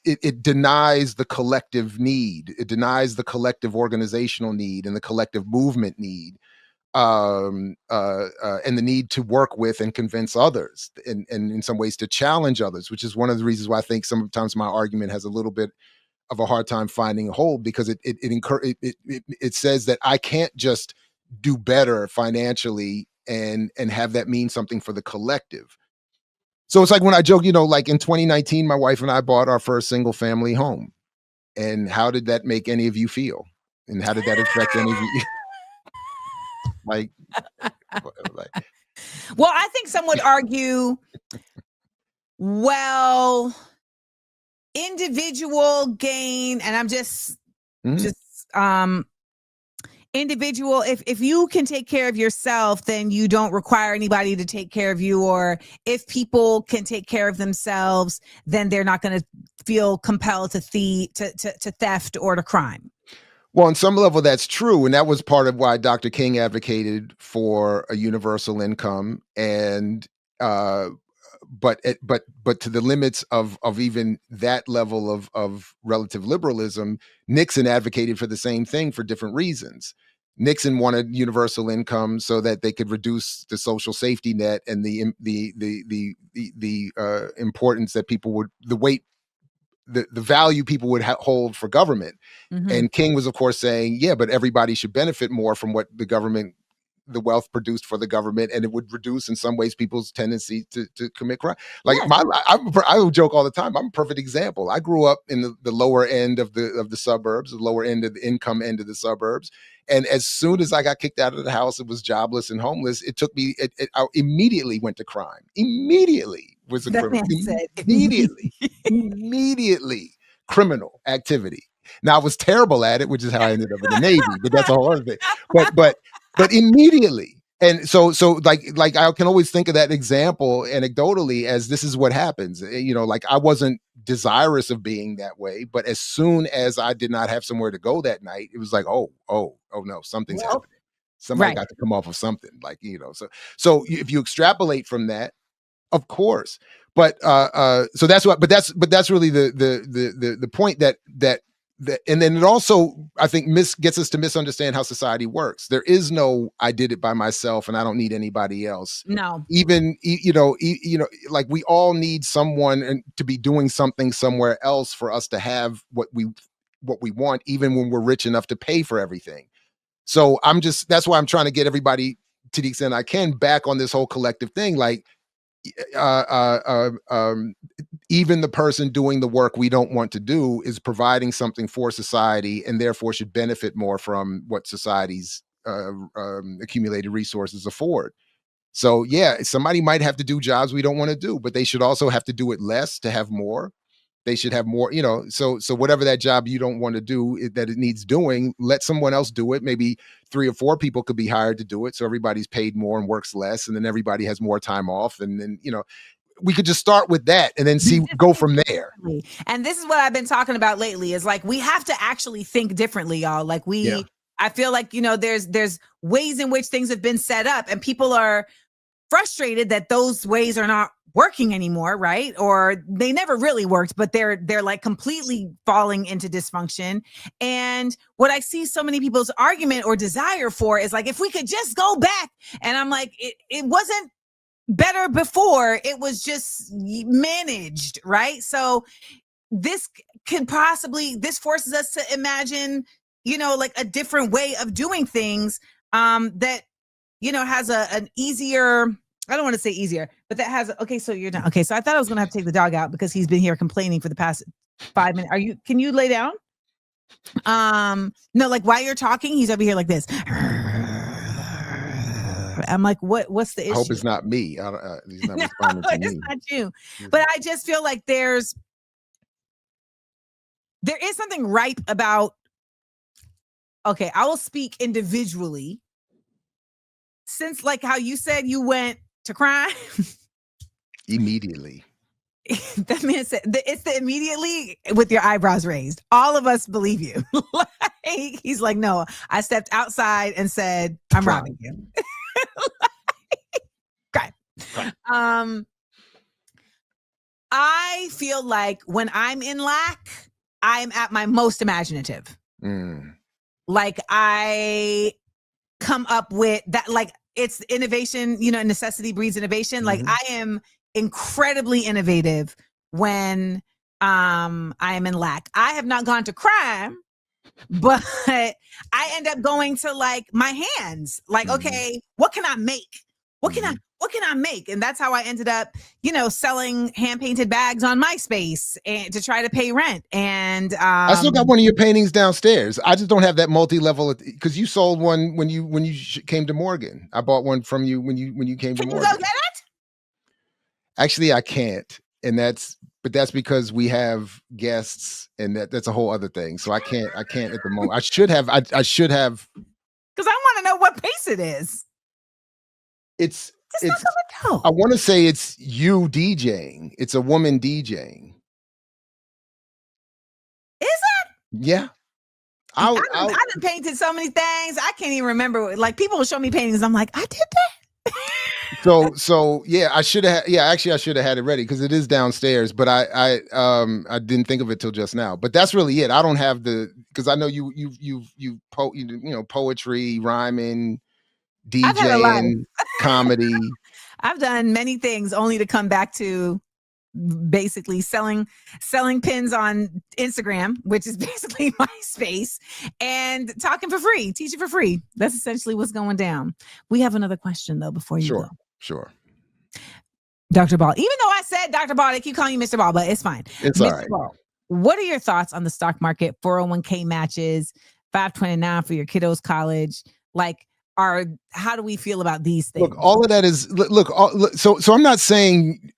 it denies the collective need. It denies the collective organizational need and the collective movement need, and the need to work with and convince others, and in some ways to challenge others, which is one of the reasons why I think sometimes my argument has a little bit of a hard time finding a hold, because it says that I can't just do better financially and have that mean something for the collective. So it's like when I joke, like in 2019, my wife and I bought our first single family home. And how did that make any of you feel? And how did that affect any of you? Like, well, I think some would argue, well, individual gain, and I'm just individual, if you can take care of yourself, then you don't require anybody to take care of you. Or if people can take care of themselves, then they're not going to feel compelled to theft or to crime. Well, on some level, that's true. And that was part of why Dr. King advocated for a universal income. And but to the limits of even that level of relative liberalism, Nixon advocated for the same thing for different reasons. Nixon wanted universal income so that they could reduce the social safety net and the importance that people would, the value people would hold for government. Mm-hmm. And King was, of course, saying, yeah, but everybody should benefit more from what the wealth produced for the government, and it would reduce in some ways people's tendency to commit crime. Like, I would joke all the time, I'm a perfect example. I grew up in the lower end of the suburbs, the lower end of the income end of the suburbs. And as soon as I got kicked out of the house, it was jobless and homeless. It took me, I immediately went to crime. Immediately was a criminal. Immediately criminal activity. Now, I was terrible at it, which is how I ended up in the Navy, but that's a whole other thing. But immediately. And so like I can always think of that example anecdotally as this is what happens. You know, like I wasn't desirous of being that way, but as soon as I did not have somewhere to go that night, it was like, oh no, something's Well, happening. Somebody right. got to come off of something, like, you know. So if you extrapolate from that, of course. But so that's what, but that's really the point that and then it also, I think, gets us to misunderstand how society works. There is no I did it by myself and I don't need anybody else. No. Even you know, like we all need someone and to be doing something somewhere else for us to have what we want, even when we're rich enough to pay for everything. So that's why I'm trying to get everybody, to the extent I can, back on this whole collective thing. Like even the person doing the work we don't want to do is providing something for society and therefore should benefit more from what society's accumulated resources afford. So yeah, somebody might have to do jobs we don't want to do, but they should also have to do it less to have more. They should have more, you know, so whatever that job you don't want to do that it needs doing, let someone else do it. Maybe 3 or 4 people could be hired to do it. So everybody's paid more and works less. And then everybody has more time off. And then, you know, we could just start with that and then go from there. And this is what I've been talking about lately is like, we have to actually think differently, y'all. Like I feel like, you know, there's ways in which things have been set up and people are frustrated that those ways are not working anymore, right? Or they never really worked, but they're like completely falling into dysfunction. And what I see so many people's argument or desire for is like, if we could just go back. And I'm like, it wasn't better before, it was just managed, right? So this forces us to imagine, you know, like a different way of doing things that, you know, has an easier, I don't want to say easier, but that has, okay, so you're done. Okay, so I thought I was going to have to take the dog out because he's been here complaining for the past 5 minutes. Can you lay down? No, like while you're talking, he's over here like this. I'm like, what's the issue? I hope it's not me. He's not responding to me. It's not you. But I just feel like there is something ripe about, okay, I will speak individually. Since like how you said you went to crime. Immediately. That man said it's the immediately with your eyebrows raised. All of us believe you. Like, he's like, no, I stepped outside and said, I'm robbing you. Right. I feel like when I'm in lack, I'm at my most imaginative. Like I come up with that, like it's innovation, you know, necessity breeds innovation. Like I am incredibly innovative when I am in lack. I have not gone to crime, but I end up going to like my hands. Like, okay, what can I make? What can I make? And that's how I ended up, you know, selling hand-painted bags on MySpace and to try to pay rent. And I still got one of your paintings downstairs. I just don't have that multi-level, because you sold one when you came to Morgan. I bought one from you when you came to Morgan. Can you go get it? Actually, I can't, and that's because we have guests, and that's a whole other thing. So I can't at the moment. I should have. Because I want to know what pace it is. It's I want to say it's you DJing. It's a woman DJing. Is it? Yeah. I've painted so many things. I can't even remember. Like people will show me paintings. I'm like, I did that. So yeah, I should have. Yeah, actually, I should have had it ready because it is downstairs. But I didn't think of it till just now. But that's really it. I don't have because I know you poetry, rhyming, DJing, comedy. I've done many things only to come back to basically selling pins on Instagram, which is basically MySpace, and talking for free, teaching for free. That's essentially what's going down. We have another question though before you go. Sure. Dr. Ball, even though I said Dr. Ball, they keep calling you Mr. Ball, but it's fine. It's Mr. all right. Ball, what are your thoughts on the stock market, 401k matches, 529 for your kiddos' college? Like, how do we feel about these things? Look, all of that is so I'm not saying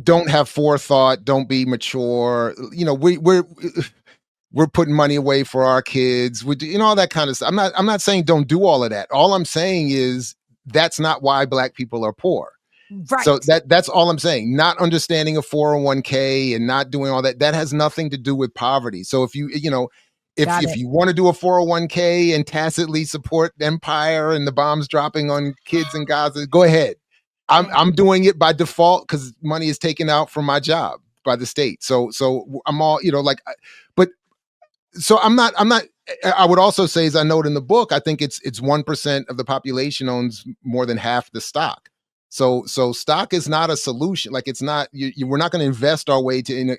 don't have forethought, don't be mature. You know, we're putting money away for our kids. We do, all that kind of stuff. I'm not saying don't do all of that. All I'm saying is that's not why Black people are poor. Right. So that's all I'm saying. Not understanding a 401k and not doing all that, that has nothing to do with poverty. So if you know, if you want to do a 401k and tacitly support empire and the bombs dropping on kids in Gaza, go ahead. I'm doing it by default because money is taken out from my job by the state. So I'm all, you know, like, but so I'm not. I would also say, as I note in the book, I think it's 1% of the population owns more than half the stock. So stock is not a solution. Like, it's not. We're not going to invest our way to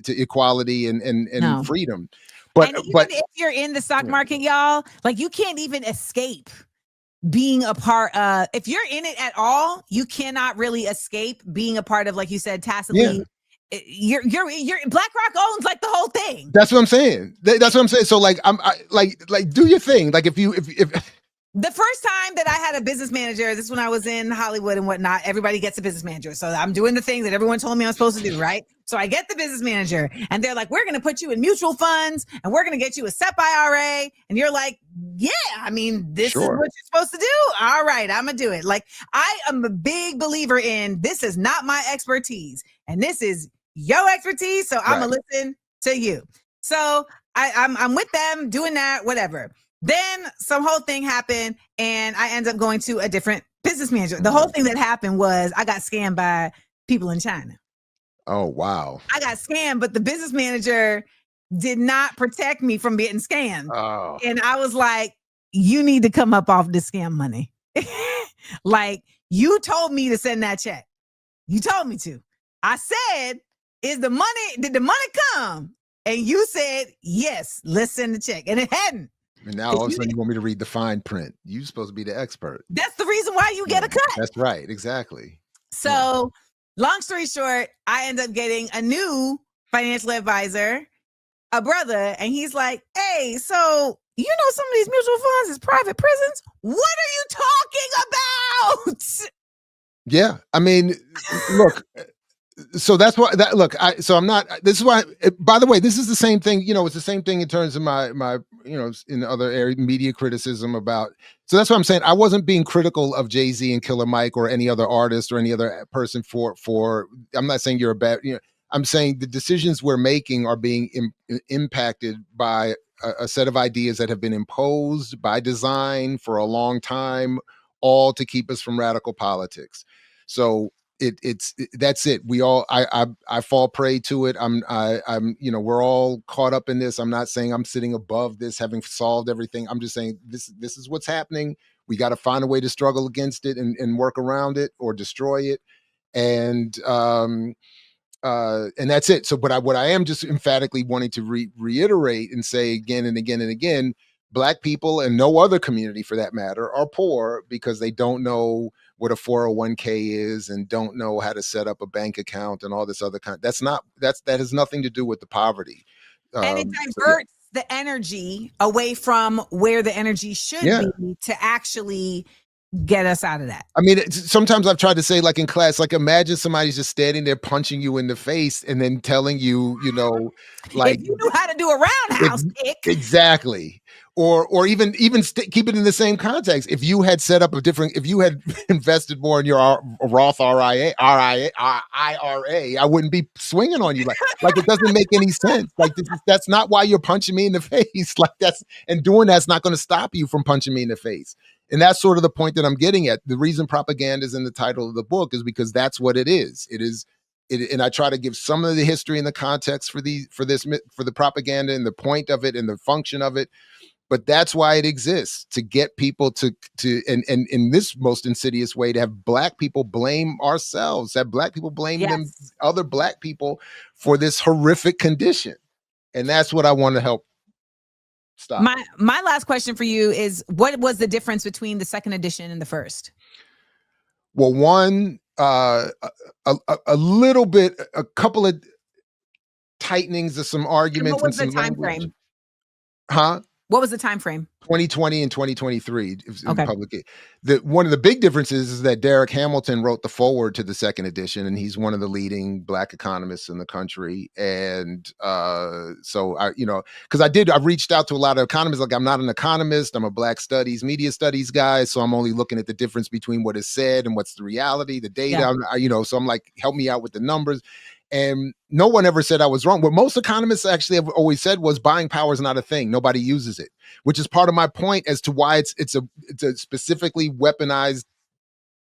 equality and freedom. But even if you're in the stock market, y'all, like, you can't even escape being a part of. If you're in it at all, you cannot really escape being a part of, like you said, tacitly. Yeah. You're BlackRock owns like the whole thing. That's what I'm saying. That's what I'm saying. So like, like do your thing. Like, if the first time that I had a business manager, this is when I was in Hollywood and whatnot, everybody gets a business manager. So I'm doing the thing that everyone told me I'm supposed to do, right? So I get the business manager and they're like, we're going to put you in mutual funds and we're going to get you a SEP IRA. And you're like, yeah, I mean, this is what you're supposed to do. All right, I'm going to do it. Like, I am a big believer in, this is not my expertise and this is your expertise. So I'm going to listen to you. So I'm with them doing that, whatever. Then some whole thing happened and I end up going to a different business manager. The whole thing that happened was I got scammed by people in China. Oh, wow. I got scammed, but the business manager did not protect me from getting scammed. Oh. And I was like, you need to come up off this scam money. Like, you told me to send that check. You told me to. I said, did the money come? And you said, yes, let's send the check. And it hadn't. And now all of a sudden you want me to read the fine print. You're supposed to be the expert. That's the reason why you get a cut. That's right. Exactly. So long story short, I end up getting a new financial advisor, a brother, and he's like, hey, so you know some of these mutual funds is private prisons? What are you talking about? Yeah. I mean, look, so that's why I'm not, this is why, by the way, this is the same thing, you know, it's the same thing in terms of my, you know, in other area, media criticism about, so that's what I'm saying. I wasn't being critical of Jay-Z and Killer Mike or any other artist or any other person for, I'm not saying you're a bad, you know, I'm saying the decisions we're making are being impacted by a set of ideas that have been imposed by design for a long time, all to keep us from radical politics. So that's it. We all, I fall prey to it. I'm, you know, we're all caught up in this. I'm not saying I'm sitting above this, having solved everything. I'm just saying this is what's happening. We got to find a way to struggle against it and work around it or destroy it. And that's it. So, but what I am just emphatically wanting to reiterate and say again and again and again, Black people and no other community for that matter are poor because they don't know what a 401k is and don't know how to set up a bank account and all this other kind. That has nothing to do with the poverty. And it diverts the energy away from where the energy should be to actually get us out of that. I mean, sometimes I've tried to say, like in class, like imagine somebody's just standing there punching you in the face and then telling you, you know, like, if you knew how to do a roundhouse kick. Exactly. Or even keep it in the same context. If you had set up if you had invested more in your Roth IRA, I wouldn't be swinging on you like it doesn't make any sense. Like that's not why you're punching me in the face. Like doing that's not going to stop you from punching me in the face. And that's sort of the point that I'm getting at. The reason propaganda is in the title of the book is because that's what it is. And I try to give some of the history and the context for the propaganda and the point of it and the function of it. But that's why it exists, to get people to and in this most insidious way, to have Black people blame ourselves, have Black people blame them, other Black people for this horrific condition. And that's what I want to help stop. My last question for you is, what was the difference between the second edition and the first? Well, one, a little bit, a couple of tightenings of some arguments. And what was the time frame? Huh? What was the time frame? 2020 and 2023 in Okay. public. One of the big differences is that Derek Hamilton wrote the foreword to the second edition, and he's one of the leading Black economists in the country. And so I, because I reached out to a lot of economists. Like, I'm not an economist. I'm a Black studies, media studies guy. So I'm only looking at the difference between what is said and what's the reality, the data. Yeah. So I'm like, help me out with the numbers. And no one ever said I was wrong. What most economists actually have always said was buying power is not a thing. Nobody uses it, which is part of my point as to why it's a specifically weaponized,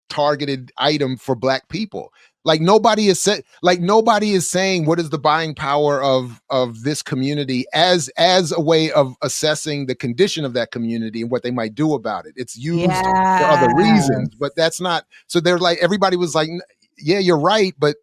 targeted item for Black people. Like nobody is saying what is the buying power of this community as a way of assessing the condition of that community and what they might do about it. It's used for other reasons, but that's not. So they're like, everybody was like, yeah, you're right, but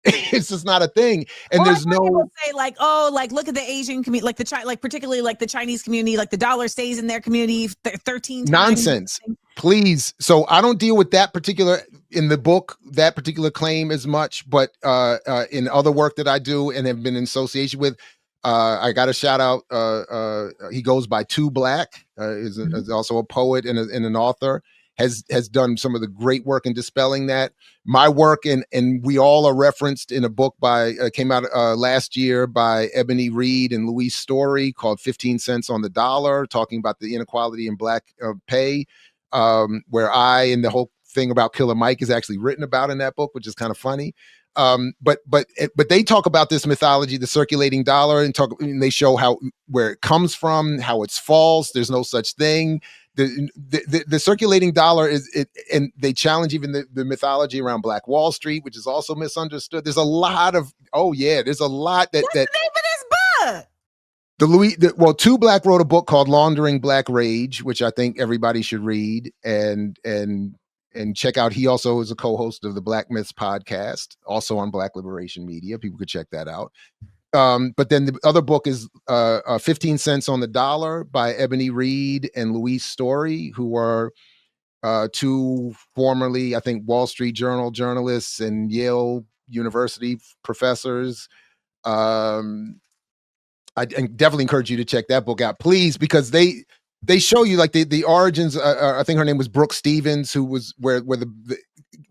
it's just not a thing. And or there's no people say like, oh, like look at the Asian community, like like particularly like the Chinese community, like the dollar stays in their community 13 times. Nonsense. Please. So I don't deal with that particular in the book, that particular claim as much, but in other work that I do and have been in association with, I got a shout out. He goes by Two Black, is also a poet and an author. Has done some of the great work in dispelling that. My work and we all are referenced in a book by came out last year by Ebony Reed and Louise Story called 15 Cents on the Dollar, talking about the inequality in Black pay, where I and the whole thing about Killer Mike is actually written about in that book, which is kind of funny. But they talk about this mythology, the circulating dollar, and they show where it comes from, how it's false. There's no such thing. The circulating dollar is it, and they challenge even the mythology around Black Wall Street, which is also misunderstood. There's a lot of there's a lot that What's the name of this book? Two Black wrote a book called Laundering Black Rage, which I think everybody should read and check out. He also is a co-host of the Black Myths podcast, also on Black Liberation Media. People could check that out. But then the other book is 15 Cents on the Dollar by Ebony Reed and Louise Story, who are two formerly, I think, Wall Street Journal journalists and Yale University professors. I definitely encourage you to check that book out, please, because they show you like the origins. I think her name was Brooke Stevens, who was where the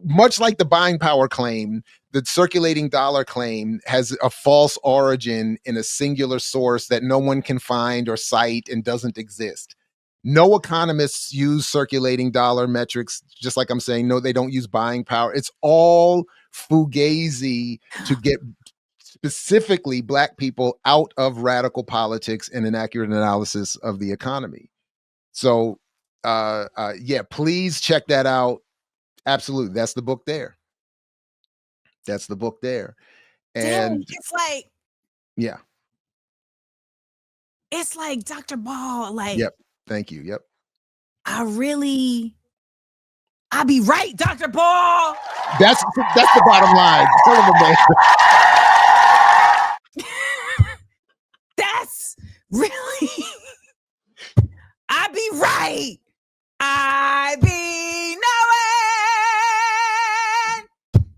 much like the buying power claim, the circulating dollar claim has a false origin in a singular source that no one can find or cite and doesn't exist. No economists use circulating dollar metrics, just like I'm saying, no, they don't use buying power. It's all fugazi to get specifically Black people out of radical politics and an accurate analysis of the economy. So, please check that out. Absolutely. That's the book there. And Dang, it's like, yeah. It's like Dr. Ball, like, Yep. Thank you. Yep. I'll be right, Dr. Ball. That's the bottom line. Tell him, man. That's really, I be right. I be knowing.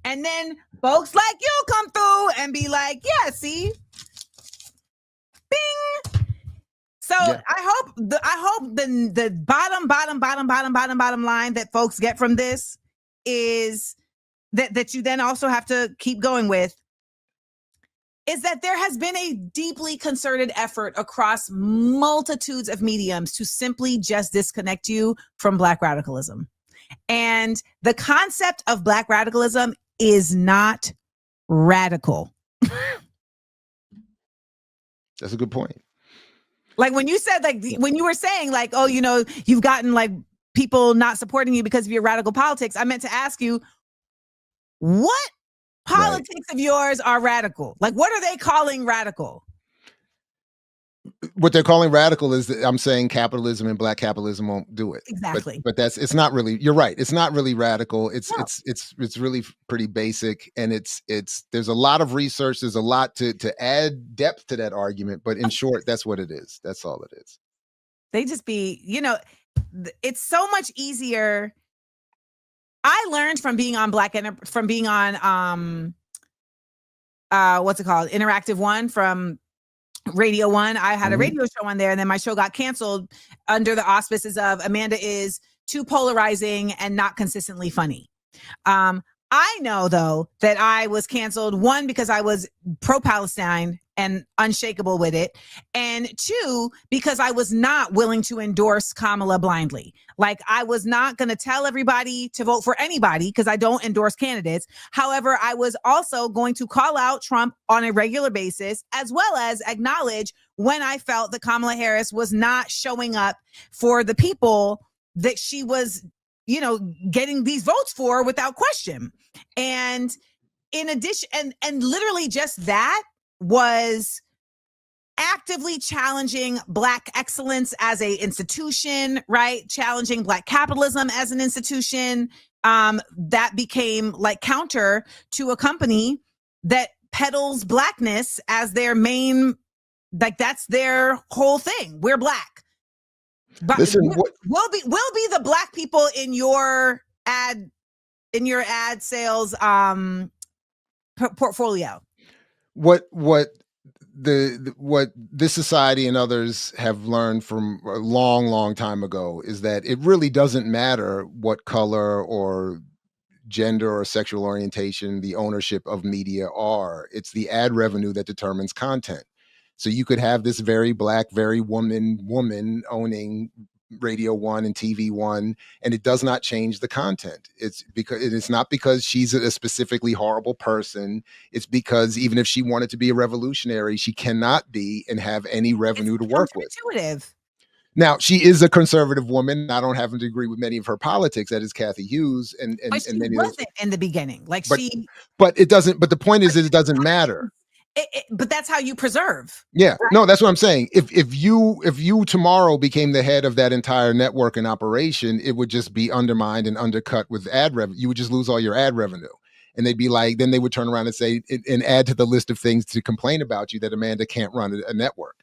And then folks like you come through and be like, yeah, see, bing. So yeah. I hope the bottom line that folks get from this is that you then also have to keep going with is that there has been a deeply concerted effort across multitudes of mediums to simply just disconnect you from Black radicalism. And the concept of Black radicalism is not radical. That's a good point. Like when you said, like, when you were saying, like, oh, you know, you've gotten like people not supporting you because of your radical politics, I meant to ask you, what politics of yours are radical? Like, what are they calling radical? What they're calling radical is that I'm saying capitalism and Black capitalism won't do it. Exactly. But it's not really, you're right. It's not really radical. It's really pretty basic. And there's a lot of research. There's a lot to add depth to that argument. But in short, that's what it is. That's all it is. They just be, you know, it's so much easier. I learned from being on what's it called? Interactive One from Radio One. I had a radio show on there, and then my show got canceled under the auspices of Amanda is too polarizing and not consistently funny. I know, though, that I was canceled, one, because I was pro-Palestine and unshakable with it, and two, because I was not willing to endorse Kamala blindly. Like, I was not going to tell everybody to vote for anybody because I don't endorse candidates. However, I was also going to call out Trump on a regular basis, as well as acknowledge when I felt that Kamala Harris was not showing up for the people that she was, you know, getting these votes for without question. And in addition, and literally just that was actively challenging Black excellence as a institution, right? Challenging Black capitalism as an institution. That became like counter to a company that peddles Blackness as their main, like that's their whole thing. We're Black. But Listen, we'll be the Black people in your ad sales portfolio. What this society and others have learned from a long time ago is that it really doesn't matter what color or gender or sexual orientation the ownership of media are. It's the ad revenue that determines content. So you could have this very Black, very woman owning Radio One and TV One, and it does not change the content. It's not because she's a specifically horrible person. It's because even if she wanted to be a revolutionary, she cannot be and have any revenue to work with. Intuitive. Now, she is a conservative woman. I don't happen to agree with many of her politics. That is Kathy Hughes, and she many wasn't of those, in the beginning. But it doesn't. But the point is, it doesn't matter. But that's how you preserve. Yeah, right? no, that's what I'm saying. If you tomorrow became the head of that entire network and operation, it would just be undermined and undercut with ad revenue. You would just lose all your ad revenue. And they'd be like, then they would turn around and say, and add to the list of things to complain about you that Amanda can't run a network.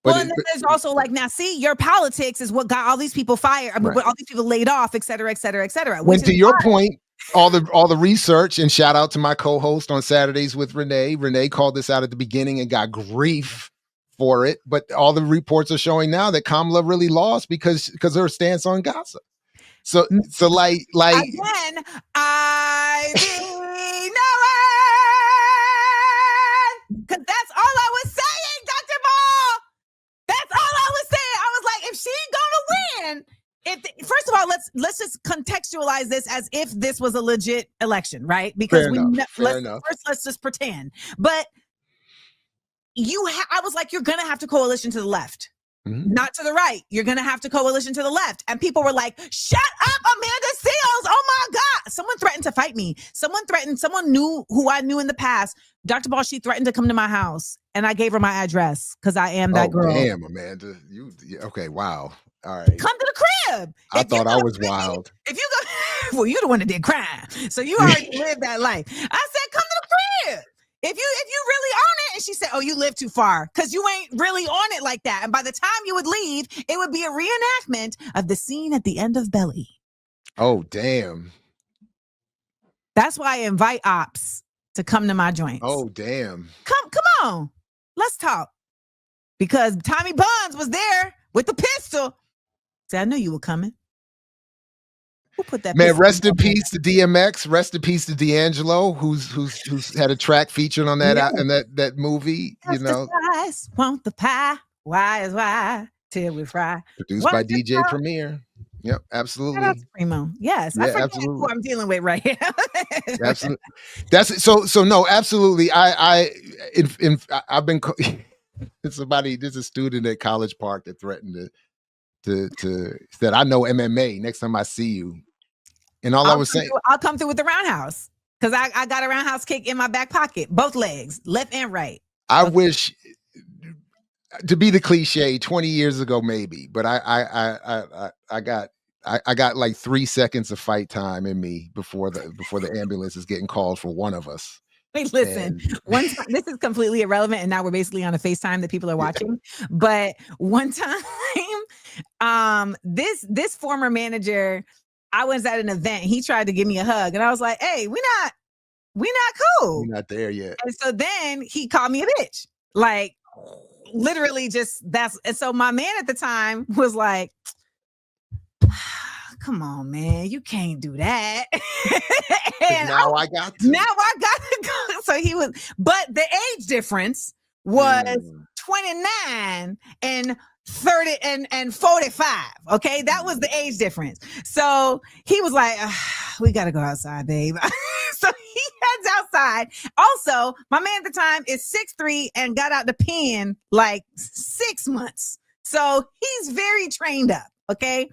But and then there's also like, now see, your politics is what got all these people fired. I mean, all these people laid off, et cetera, et cetera, et cetera. When to your point, all the research, and shout out to my co-host on Saturdays with Renee. Renee called this out at the beginning and got grief for it. But all the reports are showing now that Kamala really lost because of her stance on Gaza. So like again, I be knowing, because that's all I was saying, Dr. Ball. That's all I was saying. I was like, if she's gonna win. First of all, let's just contextualize this as if this was a legit election, right? Because let's just pretend. But I was like, you're gonna have to coalition to the left, not to the right. You're gonna have to coalition to the left. And people were like, "Shut up, Amanda Seales! Oh my God!" Someone threatened to fight me. Someone knew who I knew in the past. Dr. Ball, she threatened to come to my house, and I gave her my address because I am that girl. Damn, Amanda, okay? Wow. All right. Come to the crib. I thought I was wild. If you go, well, you're the one that did crime, so you already lived that life. I said, come to the crib. If you really own it. And she said, oh, you live too far because you ain't really on it like that. And by the time you would leave, it would be a reenactment of the scene at the end of Belly. Oh, damn. That's why I invite ops to come to my joints. Oh, damn. Come on. Let's talk. Because Tommy Bonds was there with the pistol. See, I knew you were coming. Who put that? Man, rest in peace to DMX. Rest in peace to D'Angelo, who's had a track featured on that in that movie. You know, the want the pie? Why is why till we fry? Produced by DJ Premier. Yep, absolutely. That's Primo. Yes, yeah, I forget absolutely. who I'm dealing with right here. Absolutely. That's so no, absolutely. I've been somebody. There's a student at College Park that threatened to said, I know MMA next time I see you. And I was saying, I'll come through with the roundhouse because I got a roundhouse kick in my back pocket, both legs, left and right. I wish to be the cliche 20 years ago, maybe, but I got like 3 seconds of fight time in me before the ambulance is getting called for one of us. Wait, listen, one time, this is completely irrelevant, and now we're basically on a FaceTime that people are watching. But one time, this former manager, I was at an event. He tried to give me a hug, and I was like, "Hey, we're not cool. We're not there yet." And so then he called me a bitch, like literally just and so my man at the time was like, come on, man, you can't do that. And now I got to. Now I got to go. So he was, but the age difference was 29 and 30 and 45. Okay. That was the age difference. So he was like, we got to go outside, babe. So he heads outside. Also, my man at the time is 6'3" and got out the pen like 6 months. So he's very trained up. Okay.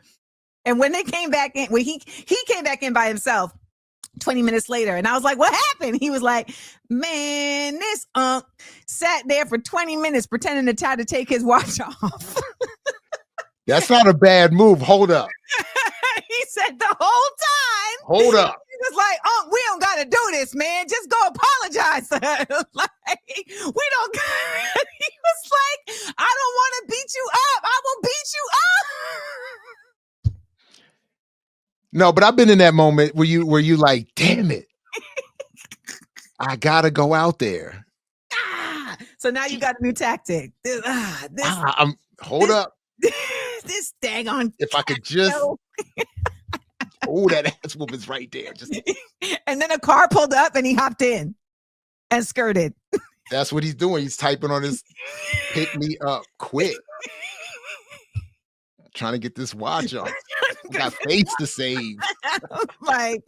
And when they came back in, when he came back in by himself 20 minutes later, and I was like, what happened? He was like, man, this sat there for 20 minutes pretending to try to take his watch off. That's not a bad move. Hold up. He said the whole time. Hold up. He was like, we don't got to do this, man. Just go apologize to her. Like, we don't. He was like, I don't want to beat you up. I will beat you up. No, but I've been in that moment where you like, damn it, I gotta go out there. So now you got a new tactic. Hold up. This dang on. If I could just, that ass whooping's right there. Just. And then a car pulled up and he hopped in and skirted. That's what he's doing. He's typing on his pick me up quick. Trying to get this watch off. Got face to save. Like,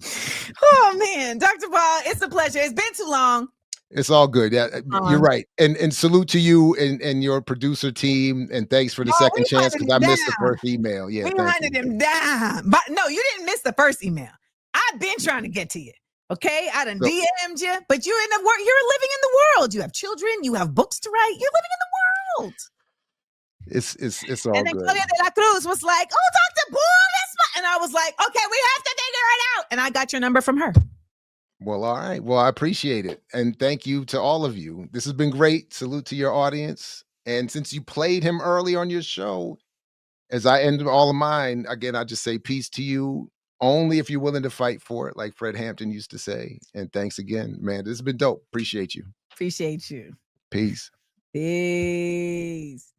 oh man, Dr. Paul, it's a pleasure. It's been too long. It's all good. Yeah, you're right. And salute to you and your producer team. And thanks for the second chance because I missed the first email. Yeah, we hunted him down. But no, you didn't miss the first email. I've been trying to get to you. Okay, I done DM'd you, but you're in the world. You're living in the world. You have children. You have books to write. You're living in the world. It's all and then good. Claudia de la Cruz was like, "Oh, Dr. Bull, that's fine." And I was like, "Okay, we have to figure it out." And I got your number from her. Well, all right. Well, I appreciate it, and thank you to all of you. This has been great. Salute to your audience. And since you played him early on your show, as I end all of mine, again, I just say peace to you. Only if you're willing to fight for it, like Fred Hampton used to say. And thanks again, man. This has been dope. Appreciate you. Appreciate you. Peace. Peace.